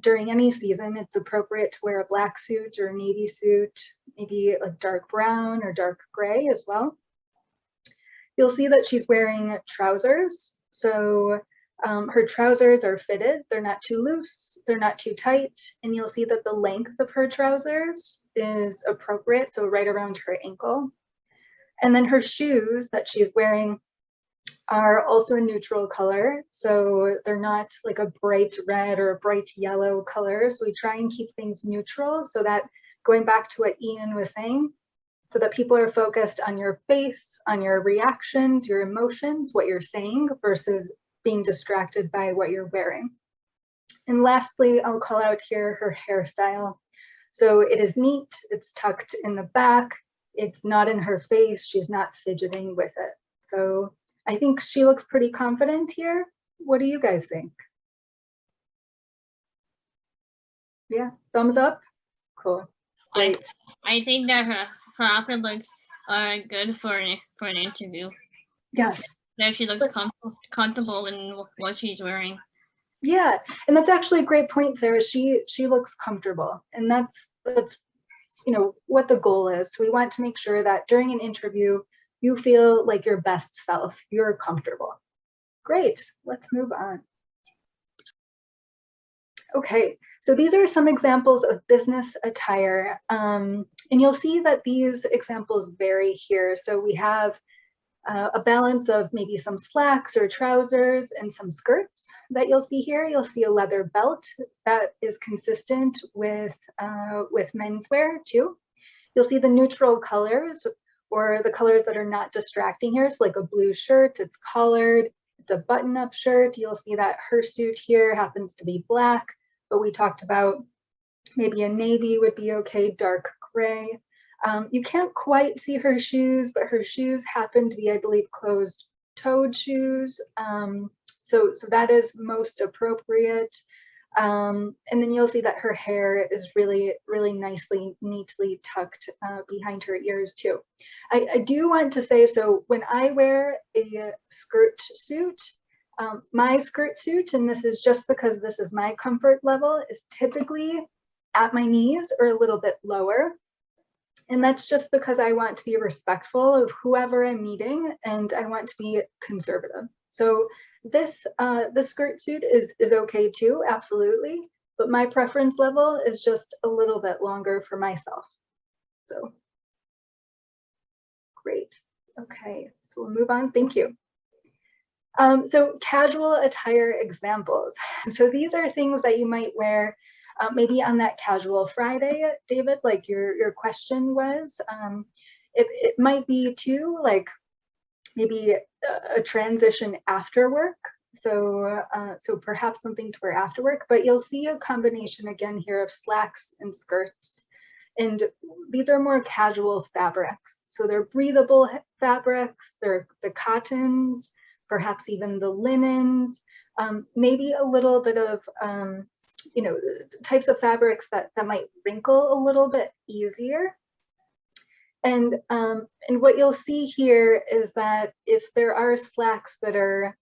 H: during any season, it's appropriate to wear a black suit or a navy suit, maybe a dark brown or dark gray as well. You'll see that she's wearing trousers. So her trousers are fitted. They're not too loose, they're not too tight. And you'll see that the length of her trousers is appropriate, so right around her ankle. And then her shoes that she's wearing are also a neutral color. So they're not like a bright red or a bright yellow color. So we try and keep things neutral, so that, going back to what Ian was saying, so that people are focused on your face, on your reactions, your emotions, what you're saying, versus being distracted by what you're wearing. And lastly, I'll call out here her hairstyle. So it is neat, it's tucked in the back, it's not in her face, she's not fidgeting with it. So I think she looks pretty confident here. What do you guys think? Yeah, thumbs up? Cool, great.
J: I think that her outfit looks good for an interview.
H: Yes.
J: That she looks comfortable in what she's wearing.
H: Yeah, and that's actually a great point, Sarah. She looks comfortable, and that's you know what the goal is. So we want to make sure that during an interview you feel like your best self, you're comfortable. Great, let's move on. Okay, so these are some examples of business attire, and you'll see that these examples vary here. So we have a balance of maybe some slacks or trousers and some skirts that you'll see here. You'll see a leather belt that is consistent with menswear too. You'll see the neutral colors, or the colors that are not distracting here. So like a blue shirt, it's collared, it's a button-up shirt. You'll see that her suit here happens to be black, but we talked about maybe a navy would be okay, dark gray. You can't quite see her shoes, but her shoes happen to be, I believe, closed-toed shoes. So that is most appropriate. And then you'll see that her hair is really, really nicely, neatly tucked behind her ears too. I do want to say, so when I wear a skirt suit, my skirt suit, and this is just because this is my comfort level, is typically at my knees or a little bit lower. And that's just because I want to be respectful of whoever I'm meeting, and I want to be conservative. So this skirt suit is okay too, absolutely. But my preference level is just a little bit longer for myself. So great. Okay, so we'll move on. Thank you. So casual attire examples. So these are things that you might wear maybe on that casual Friday, David, like your question was. It might be too, like maybe a transition after work. So, so perhaps something to wear after work, but you'll see a combination again here of slacks and skirts. And these are more casual fabrics. So they're breathable fabrics, they're the cottons, perhaps even the linens, maybe a little bit of, you know, types of fabrics that might wrinkle a little bit easier. And what you'll see here is that if there are slacks that are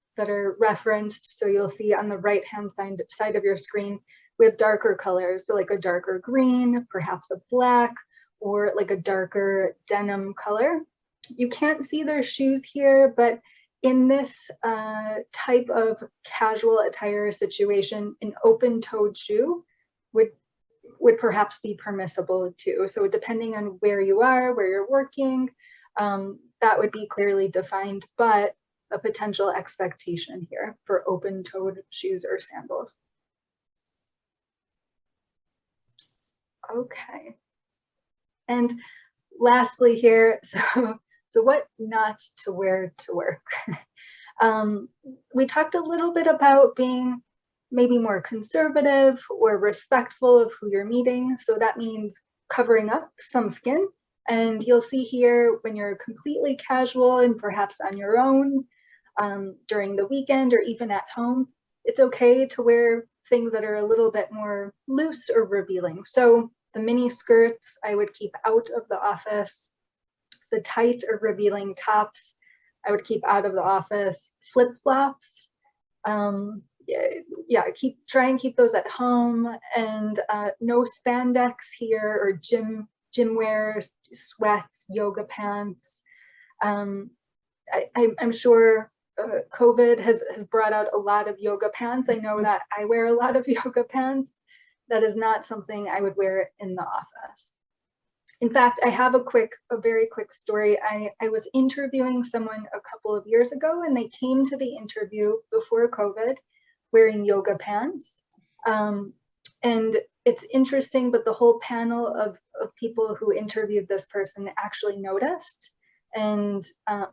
H: referenced, so you'll see on the right-hand side of your screen, we have darker colors, so like a darker green, perhaps a black, or like a darker denim color. You can't see their shoes here, but in this type of casual attire situation, an open-toed shoe would perhaps be permissible too. So depending on where you are, where you're working, that would be clearly defined, but a potential expectation here for open-toed shoes or sandals. Okay. And lastly here, so what not to wear to work? We talked a little bit about being maybe more conservative or respectful of who you're meeting. So that means covering up some skin. And you'll see here when you're completely casual and perhaps on your own during the weekend or even at home, it's okay to wear things that are a little bit more loose or revealing. So the mini skirts I would keep out of the office. The tight or revealing tops I would keep out of the office. Flip-flops, yeah, try and keep those at home, and no spandex here or gym wear, sweats, yoga pants. I'm sure COVID has brought out a lot of yoga pants. I know that I wear a lot of yoga pants. That is not something I would wear in the office. In fact, I have a very quick story. I was interviewing someone a couple of years ago, and they came to the interview before COVID wearing yoga pants. And it's interesting, but the whole panel of people who interviewed this person actually noticed and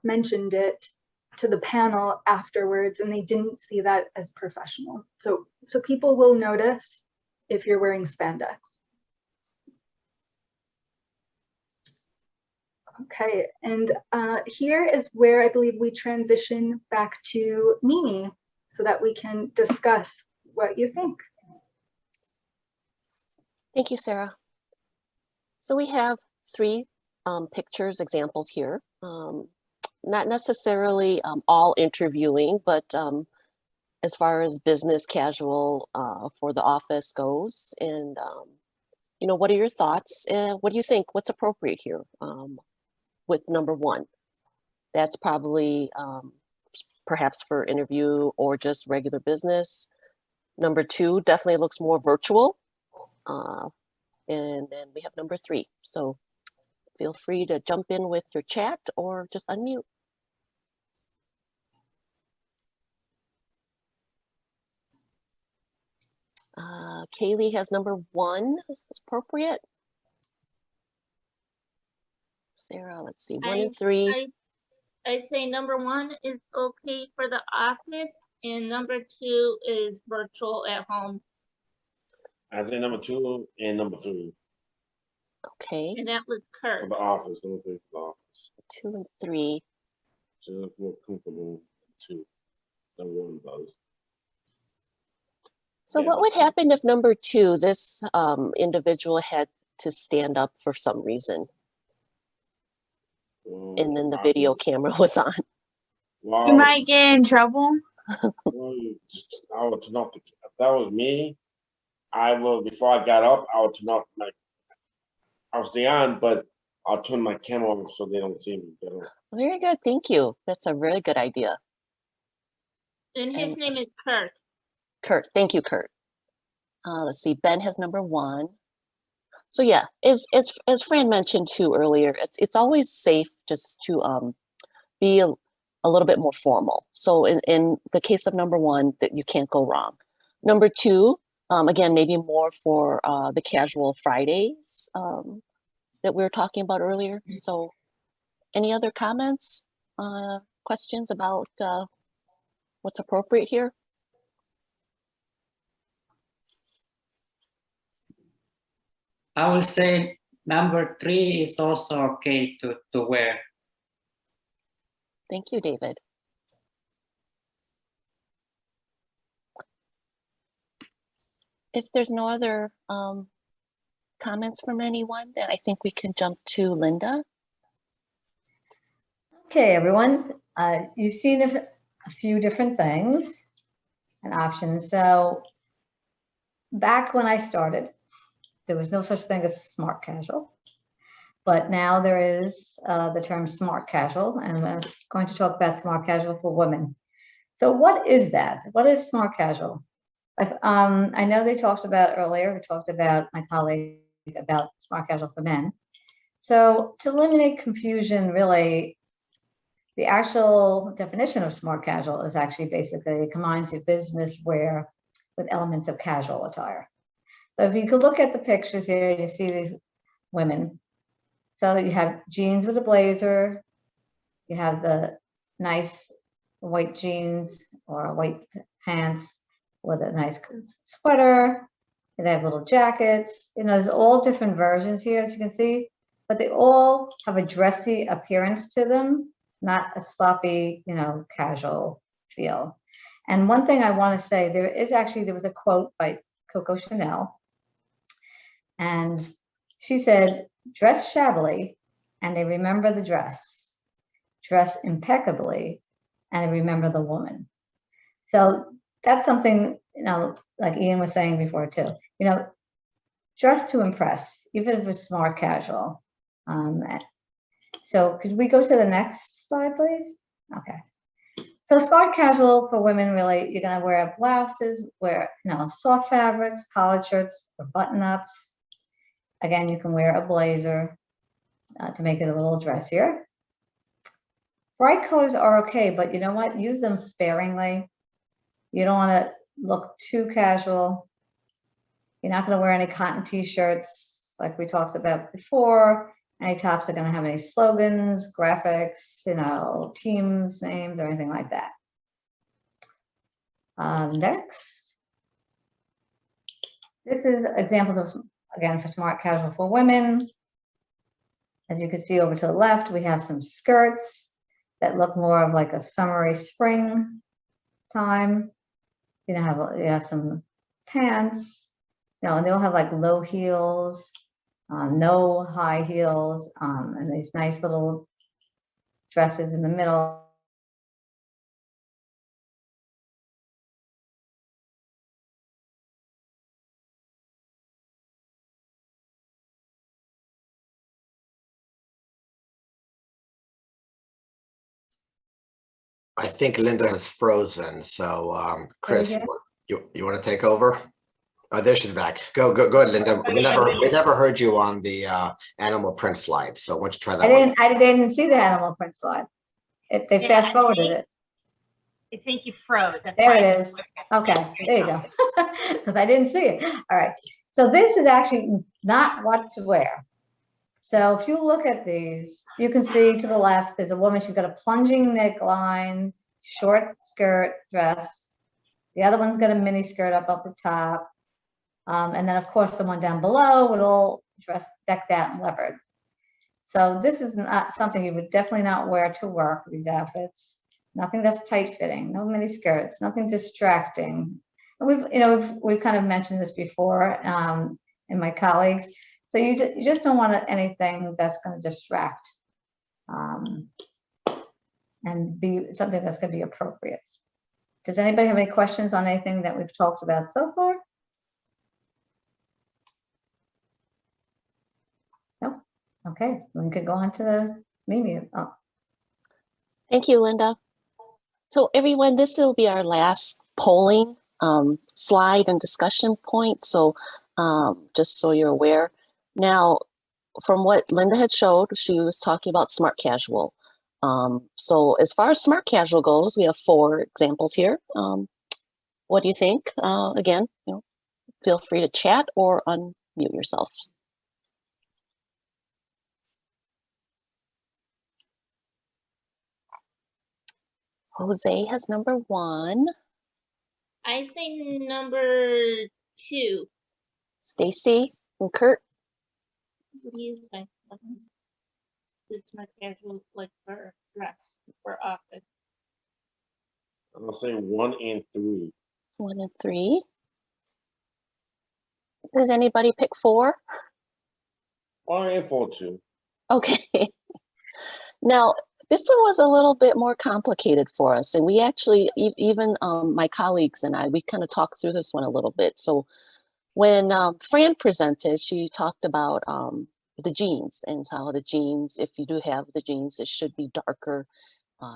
H: mentioned it to the panel afterwards, and they didn't see that as professional. So people will notice if you're wearing spandex. Okay, and here is where I believe we transition back to Mimi so that we can discuss what you think.
G: Thank you, Sarah. So we have three pictures, examples here. Not necessarily all interviewing, but as far as business casual for the office goes. And, you know, what are your thoughts? And what do you think? What's appropriate here with number one? That's probably perhaps for interview or just regular business. Number two definitely looks more virtual. And then we have number three. So feel free to jump in with your chat or just unmute. Kaylee has number one is appropriate. Sarah, let's see, 1 and 3.
O: I say number one is okay for the office, and number two is virtual at home.
P: I say number 2 and number 3.
G: Okay.
O: And that was Kurt.
P: For the office, number 3 for the office.
G: 2 and 3.
P: So that's more comfortable 2 than 1 does.
G: So what would happen if number 2, this individual had to stand up for some reason? And then the video camera was on.
P: Wow.
M: You might get in trouble.
P: I would turn off if that was me, I will, before I got up, I would turn off I'll stay on, but I'll turn my camera off so they don't see me.
G: Very good, thank you. That's a really good idea.
O: And his name is Kurt.
G: Kurt, thank you, Kurt. Let's see, Ben has number 1. So yeah, as Fran mentioned too earlier, it's always safe just to be a little bit more formal. So in the case of number 1, that you can't go wrong. Number 2, again, maybe more for the casual Fridays that we were talking about earlier. So any other comments, questions about what's appropriate here?
K: I would say number 3 is also okay to wear.
G: Thank you, David. If there's no other comments from anyone, then I think we can jump to Linda.
C: Okay, everyone, you've seen a few different things and options. So back when I started, there was no such thing as smart casual, but now there is the term smart casual, and I'm going to talk about smart casual for women. So what is that? What is smart casual? I know they talked about earlier, we talked about my colleague about smart casual for men. So to eliminate confusion, really, the actual definition of smart casual is actually basically combines your business wear with elements of casual attire. So if you could look at the pictures here, you see these women. So you have jeans with a blazer, you have the nice white jeans or white pants with a nice sweater, they have little jackets. You know, there's all different versions here, as you can see, but they all have a dressy appearance to them, not a sloppy, you know, casual feel. And one thing I want to say, there was a quote by Coco Chanel, and she said, dress shabbily and they remember the dress, dress impeccably and they remember the woman. So that's something, you know, like Ian was saying before too, you know, dress to impress, even if it's smart casual. So could we go to the next slide, please? Okay. So smart casual for women, really, you're gonna wear blouses, wear, you know, soft fabrics, collared shirts, or button-ups. Again, you can wear a blazer to make it a little dressier. Bright colors are okay, but you know what? Use them sparingly. You don't want to look too casual. You're not going to wear any cotton t-shirts like we talked about before. Any tops are going to have any slogans, graphics, you know, teams names or anything like that. Next. This is examples of, again, for smart casual for women. As you can see over to the left, we have some skirts that look more of like a summery spring time. You know, you have some pants, you know, and they'll have like low heels, no high heels, and these nice little dresses in the middle.
F: I think Linda has frozen. So Chris, you want to take over? Oh, there she's back. Go ahead, Linda. We never heard you on the animal print slide. So why don't you try that?
C: I didn't see the animal print slide. They fast forwarded it.
A: I think you froze.
C: There it is. Okay, there you go. Because I didn't see it. All right. So this is actually not what to wear. So if you look at these, you can see to the left, there's a woman, she's got a plunging neckline, short skirt dress. The other one's got a mini skirt up the top. And then of course the one down below with all dressed, decked out and leopard. So this is not something you would definitely not wear to work, these outfits. Nothing that's tight fitting, no mini skirts, nothing distracting. we've kind of mentioned this before, and my colleagues. So you just don't want anything that's going to distract, and be something that's going to be appropriate. Does anybody have any questions on anything that we've talked about so far? No? Okay, we could go on to the Mimi. Oh.
G: Thank you, Linda. So everyone, this will be our last polling slide and discussion point. So just so you're aware. Now, from what Linda had showed, she was talking about smart casual. So as far as smart casual goes, we have 4 examples here. What do you think? Again, feel free to chat or unmute yourself. Jose has number 1.
O: I say number 2.
G: Stacy and Kurt.
O: What do you think? This smart casual, like for dress, for office.
P: I'm gonna say 1 and 3.
G: 1 and 3. Does anybody pick 4?
P: 1 and 4 too.
G: Okay. Now, this one was a little bit more complicated for us, and we actually, even my colleagues and I, we kind of talked through this one a little bit. So when Fran presented, she talked about the jeans, and how the jeans, if you do have the jeans, it should be darker,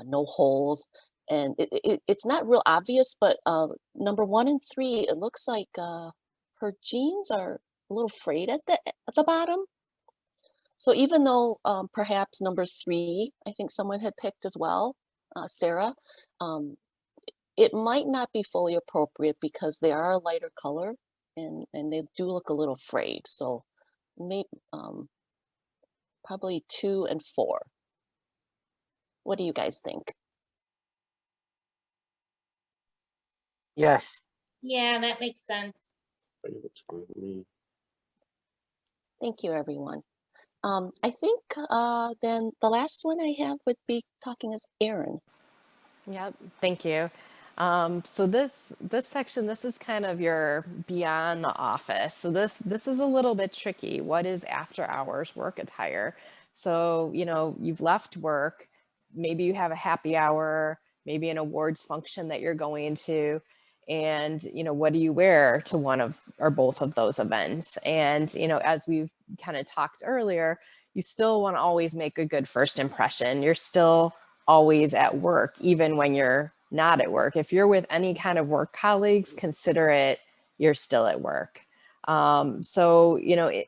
G: no holes. And it's not real obvious, but number 1 and 3, it looks like her jeans are a little frayed at the bottom. So even though perhaps number 3, I think someone had picked as well, Sarah, it might not be fully appropriate because they are a lighter color and they do look a little frayed. So maybe probably 2 and 4. What do you guys think?
B: Yes.
O: Yeah, that makes sense.
G: Thank you, everyone. I think then the last one I have would be talking as Erin.
I: Yeah, thank you. So this section, this is kind of your beyond the office. So this is a little bit tricky. What is after hours work attire? So, you've left work, maybe you have a happy hour, maybe an awards function that you're going to, and, what do you wear to one of or both of those events? And, as we've kind of talked earlier, you still want to always make a good first impression. You're still always at work, even when you're not at work. If you're with any kind of work colleagues, consider it you're still at work. So,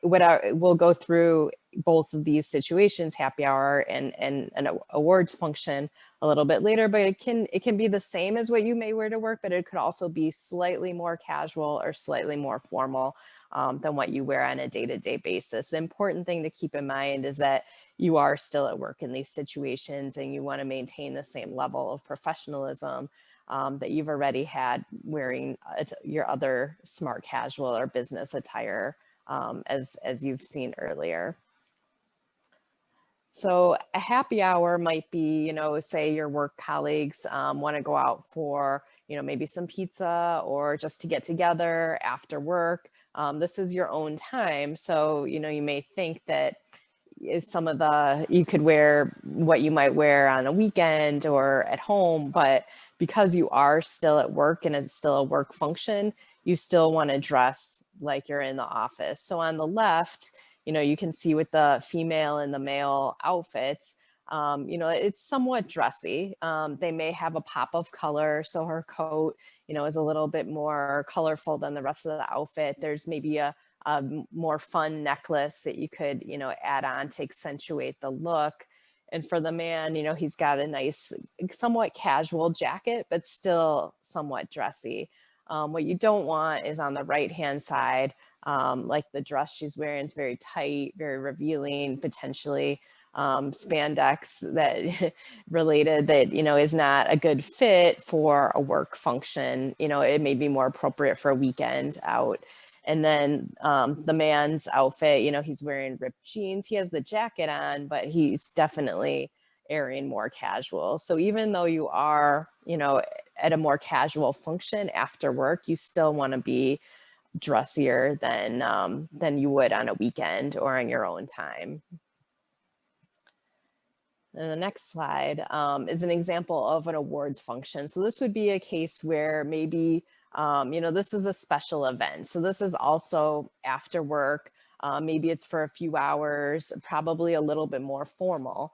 I: we'll go through both of these situations, happy hour and an awards function, a little bit later, but it can be the same as what you may wear to work, but it could also be slightly more casual or slightly more formal than what you wear on a day-to-day basis. The important thing to keep in mind is that you are still at work in these situations and you want to maintain the same level of professionalism that you've already had wearing your other smart casual or business attire as you've seen earlier. So a happy hour might be, say your work colleagues want to go out for, maybe some pizza or just to get together after work. This is your own time. So, you may think that you could wear what you might wear on a weekend or at home, but because you are still at work and it's still a work function, you still want to dress like you're in the office. So on the left, you can see with the female and the male outfits, it's somewhat dressy. They may have a pop of color. So her coat, is a little bit more colorful than the rest of the outfit. There's maybe a more fun necklace that you could, add on to accentuate the look. And for the man, he's got a nice, somewhat casual jacket, but still somewhat dressy. What you don't want is on the right-hand side, like the dress she's wearing is very tight, very revealing, potentially spandex that related that, is not a good fit for a work function. It may be more appropriate for a weekend out. And then the man's outfit, he's wearing ripped jeans. He has the jacket on, but he's definitely airing more casual. So even though you are, you know, at a more casual function after work, you still want to be dressier than you would on a weekend or on your own time. And the next slide is an example of an awards function. So this would be a case where maybe, you know, this is a special event. So this is also after work. Maybe it's for a few hours, probably a little bit more formal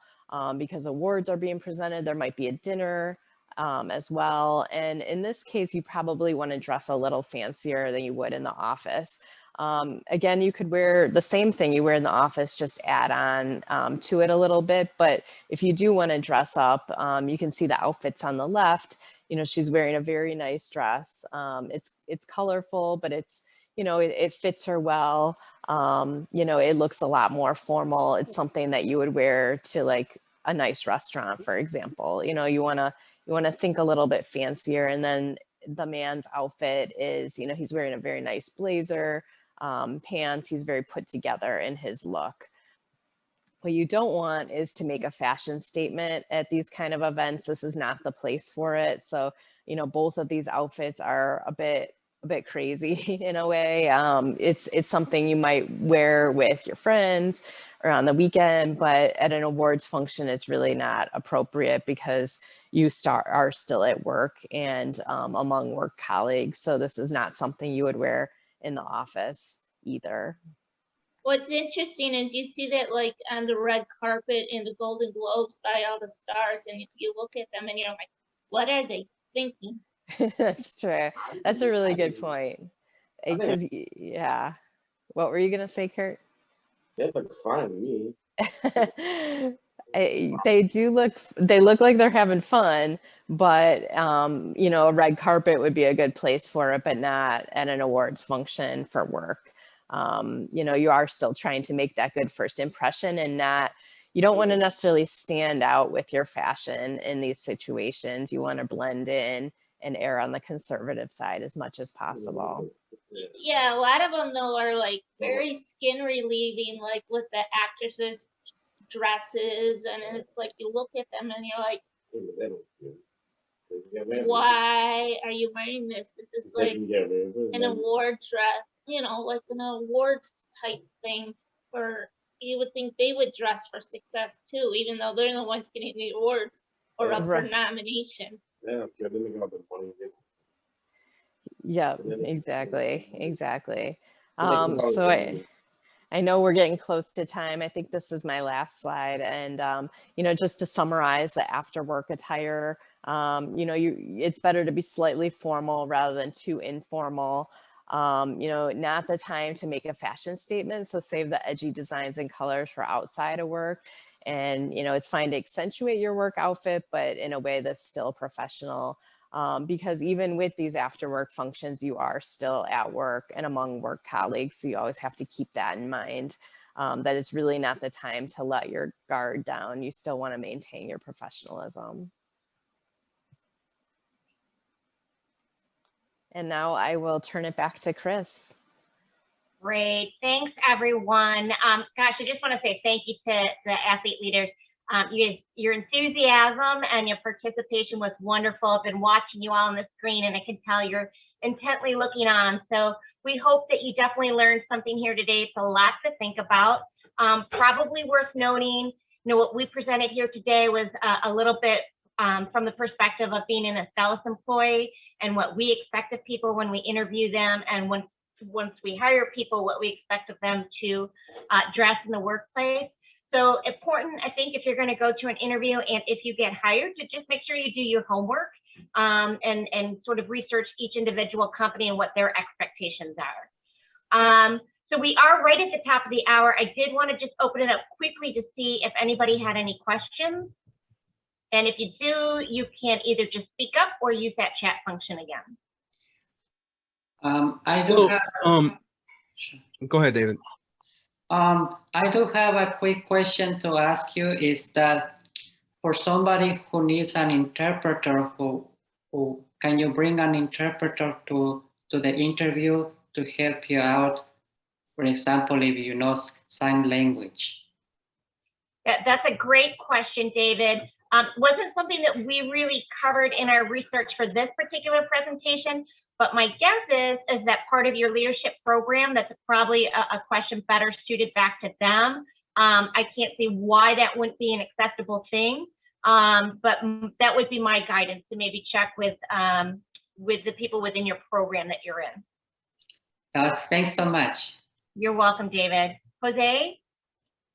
I: because awards are being presented. There might be a dinner as well. And in this case, you probably want to dress a little fancier than you would in the office. Again, you could wear the same thing you wear in the office, just add on to it a little bit. But if you do want to dress up, you can see the outfits on the left. You know, she's wearing a very nice dress. It's colorful, but it's, you know, it fits her well. You know, it looks a lot more formal. It's something that you would wear to like a nice restaurant, for example. You know, you want to think a little bit fancier. And then the man's outfit is, you know, he's wearing a very nice blazer, pants. He's very put together in his look. What you don't want is to make a fashion statement at these kind of events. This is not the place for it. So, you know, both of these outfits are a bit crazy in a way. It's something you might wear with your friends or on the weekend, but at an awards function, it's really not appropriate because you are still at work and among work colleagues. So this is not something you would wear in the office either.
O: What's interesting is you see that like on the red carpet in the Golden Globes by all the stars, and if you look at them and you're like, what are they thinking?
I: That's true. That's a really good point. Because, yeah. What were you going to say, Kurt?
P: They look fine to me.
I: They look like they're having fun, but you know, a red carpet would be a good place for it, but not at an awards function for work. You know, you are still trying to make that good first impression and you don't want to necessarily stand out with your fashion in these situations. You want to blend in and err on the conservative side as much as possible.
O: Yeah, a lot of them though are like very skin relieving, like with the actresses' dresses, and it's like you look at them and you're like, why are you wearing this? This is like an award dress, you know, like an awards type thing. Or you would think they would dress for success too, even though they're the ones getting the awards or up for nomination.
I: Yeah, exactly. So I know we're getting close to time. I think this is my last slide. And, you know, just to summarize the after work attire, you know, it's better to be slightly formal rather than too informal. You know, not the time to make a fashion statement. So save the edgy designs and colors for outside of work. And, you know, it's fine to accentuate your work outfit, but in a way that's still professional. Because even with these after work functions, you are still at work and among work colleagues. So you always have to keep that in mind, that it's really not the time to let your guard down. You still want to maintain your professionalism. And now I will turn it back to Chris.
A: Great. Thanks, everyone. Gosh, I just want to say thank you to the athlete leaders. Your enthusiasm and your participation was wonderful. I've been watching you all on the screen, and I can tell you're intently looking on. So we hope that you definitely learned something here today. It's a lot to think about. Probably worth noting, you know, what we presented here today was a little bit from the perspective of being an Astellas employee and what we expect of people when we interview them, and once we hire people, what we expect of them to dress in the workplace. So important, I think, if you're going to go to an interview and if you get hired, to just make sure you do your homework and sort of research each individual company and what their expectations are. So we are right at the top of the hour. I did want to just open it up quickly to see if anybody had any questions. And if you do, you can either just speak up or use that chat function again.
N: Go ahead, David.
K: I do have a quick question to ask you. Is that for somebody who needs an interpreter, who can you bring an interpreter to the interview to help you out? For example, if you know sign language.
A: That's a great question, David. Wasn't something that we really covered in our research for this particular presentation, but my guess is that part of your leadership program, that's probably a question better suited back to them. I can't see why that wouldn't be an acceptable thing, but that would be my guidance to maybe check with the people within your program that you're in.
K: Thanks so much.
A: You're welcome, David. Jose?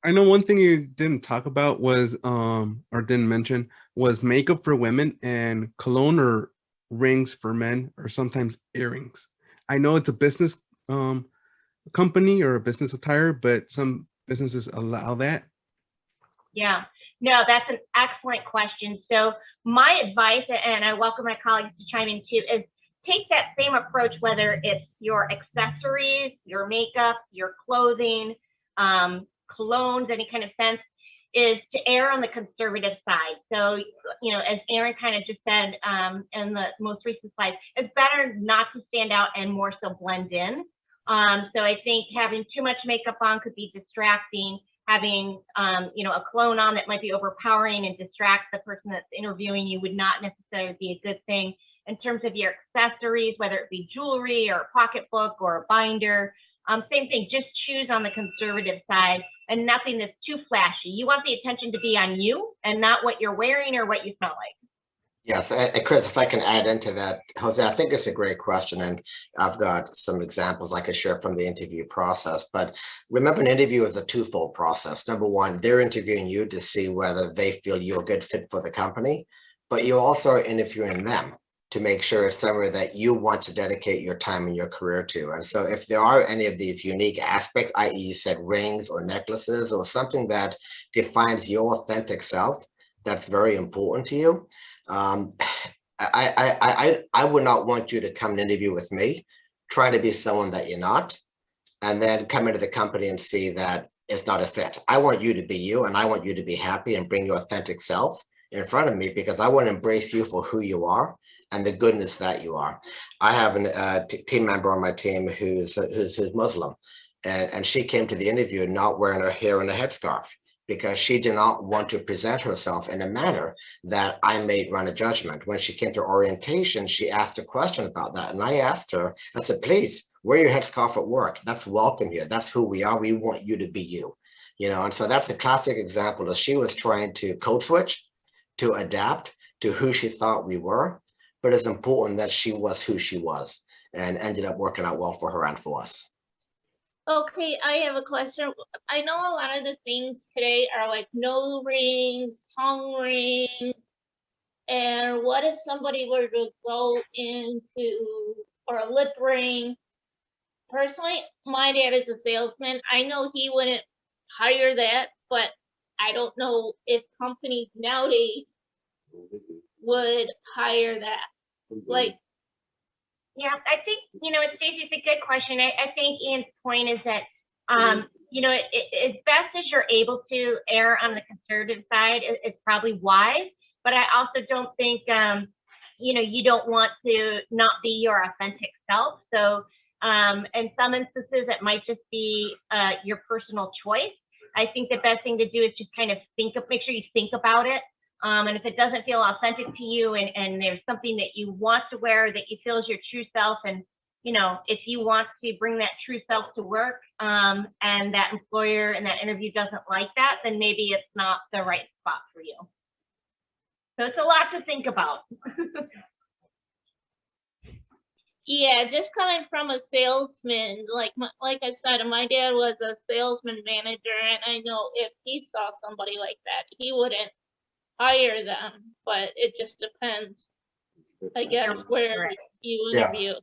N: I know one thing you didn't talk about was, or didn't mention, was makeup for women and cologne or rings for men, or sometimes earrings. I know it's a business company or a business attire, but some businesses allow that.
A: Yeah, no, that's an excellent question. So my advice, and I welcome my colleagues to chime in too, is take that same approach, whether it's your accessories, your makeup, your clothing, colognes, any kind of sense, is to err on the conservative side. So, as Aaron kind of just said in the most recent slide, it's better not to stand out and more so blend in. So I think having too much makeup on could be distracting. Having, a cologne on that might be overpowering and distract the person that's interviewing you would not necessarily be a good thing. In terms of your accessories, whether it be jewelry or a pocketbook or a binder, same thing, just choose on the conservative side and nothing that's too flashy. You want the attention to be on you and not what you're wearing or what you smell like.
F: Yes, and Chris, if I can add into that, Jose, I think it's a great question, and I've got some examples I could share from the interview process. But remember, an interview is a twofold process. Number one, they're interviewing you to see whether they feel you're a good fit for the company, but you also are interviewing them to make sure it's somewhere that you want to dedicate your time and your career to. And so if there are any of these unique aspects, i.e. you said rings or necklaces or something that defines your authentic self, that's very important to you. I would not want you to come and interview with me, try to be someone that you're not, and then come into the company and see that it's not a fit. I want you to be you, and I want you to be happy and bring your authentic self in front of me, because I want to embrace you for who you are and the goodness that you are. I have a team member on my team who's Muslim, and she came to the interview not wearing her hair in a headscarf, because she did not want to present herself in a manner that I made run a judgment. When she came to orientation, she asked a question about that. And I asked her, I said, please, wear your headscarf at work. That's welcome here. That's who we are. We want you to be you. And so that's a classic example of she was trying to code switch, to adapt to who she thought we were. But it's important that she was who she was, and ended up working out well for her and for us.
O: Okay, I have a question. I know a lot of the things today are like nose rings, tongue rings, and what if somebody were to go into, or a lip ring? Personally, my dad is a salesman. I know he wouldn't hire that, but I don't know if companies nowadays would hire that. Like,
A: yeah, I think, Stacey, it's a good question. I think Ian's point is that, as best as you're able to err on the conservative side, it's probably wise. But I also don't think, you don't want to not be your authentic self. So in some instances, it might just be your personal choice. I think the best thing to do is just kind of make sure you think about it. And if it doesn't feel authentic to you, and there's something that you want to wear that you feel is your true self, and if you want to bring that true self to work, and that employer and that interview doesn't like that, then maybe it's not the right spot for you. So it's a lot to think about.
O: yeah, just coming from a salesman, like I said, my dad was a salesman manager, and I know if he saw somebody like that, he wouldn't hire them, but it just depends, I guess, where you interview.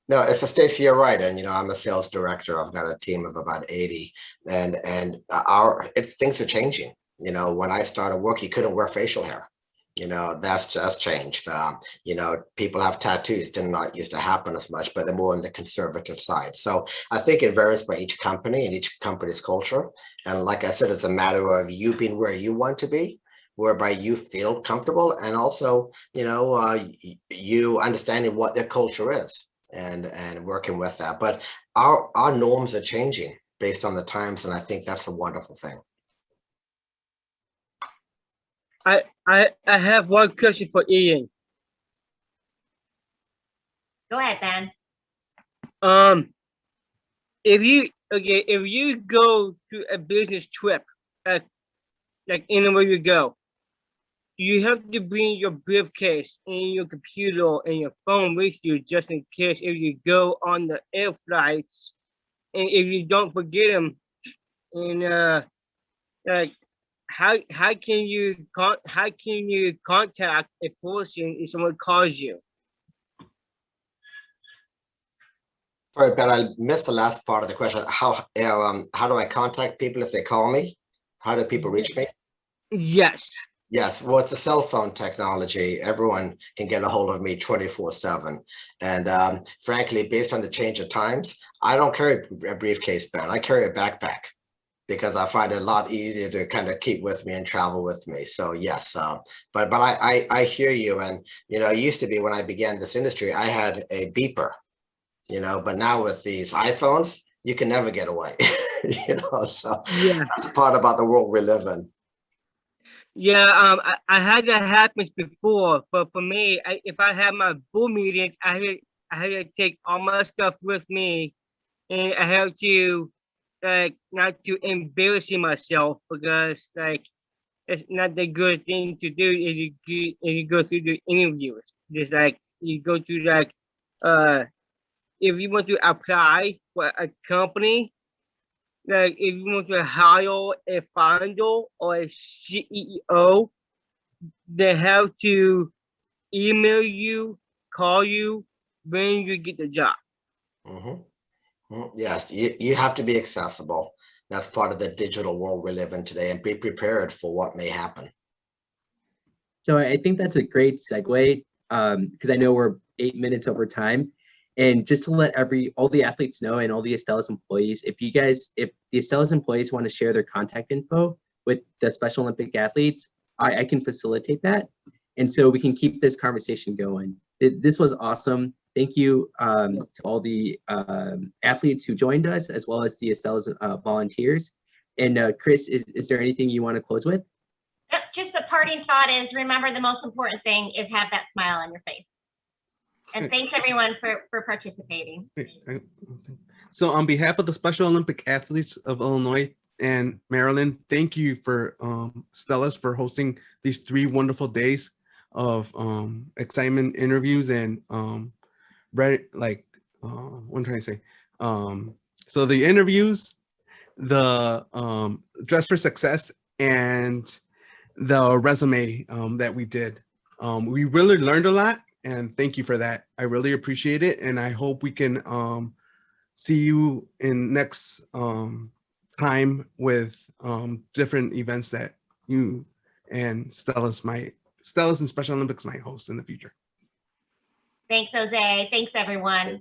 F: No, it's a Stacey, you're right. And I'm a sales director. I've got a team of about 80, and things are changing. When I started work, you couldn't wear facial hair. That's changed. People have tattoos, did not used to happen as much, but they're more on the conservative side. So I think it varies by each company and each company's culture. And like I said, it's a matter of you being where you want to be, whereby you feel comfortable, and also, you understanding what their culture is and working with that. But our norms are changing based on the times, and I think that's a wonderful thing.
B: I have one question for Ian.
A: Go ahead, Ben.
B: If you go to a business trip, like anywhere you go, you have to bring your briefcase and your computer and your phone with you just in case if you go on the air flights, and if you don't forget them, and like how can you contact a person if someone calls you?
F: Sorry, Ben, I missed the last part of the question. How do I contact people if they call me? How do people reach me?
B: Yes.
F: Yes, with the cell phone technology, everyone can get a hold of me 24/7. And frankly, based on the change of times, I don't carry a briefcase, Ben. I carry a backpack because I find it a lot easier to kind of keep with me and travel with me. So yes, but I hear you. And it used to be when I began this industry, I had a beeper, but now with these iPhones, you can never get away. So
B: Yeah.
F: that's the part about the world we live in.
B: Yeah, I had that happen before, but for me, if I had my board meetings, I had to take all my stuff with me, and I have to not to embarrassing myself because it's not the good thing to do if you go through the interviews. Just you go through if you want to apply for a company. Like if you want to hire a founder or a CEO, they have to email you, call you when you get the job.
F: Yes, you have to be accessible. That's part of the digital world we live in today, and be prepared for what may happen.
D: So I think that's a great segue because I know we're 8 minutes over time. And just to let all the athletes know and all the Astellas employees, if the Astellas employees want to share their contact info with the Special Olympic athletes, I can facilitate that. And so we can keep this conversation going. This was awesome. Thank you to all the athletes who joined us, as well as the Astellas volunteers. And Chris, is there anything you want to close with?
A: Just a parting thought is, remember, the most important thing is have that smile on your face. And thanks everyone for participating.
N: So on behalf of the Special Olympic athletes of Illinois and Maryland, thank you for Astellas for hosting these 3 wonderful days of excitement, interviews, and what I'm trying to say. So the interviews, the Dress for Success, and the resume that we did. We really learned a lot. And thank you for that. I really appreciate it. And I hope we can see you in next time with different events that you and Astellas and Special Olympics might host in the future.
A: Thanks, Jose. Thanks, everyone.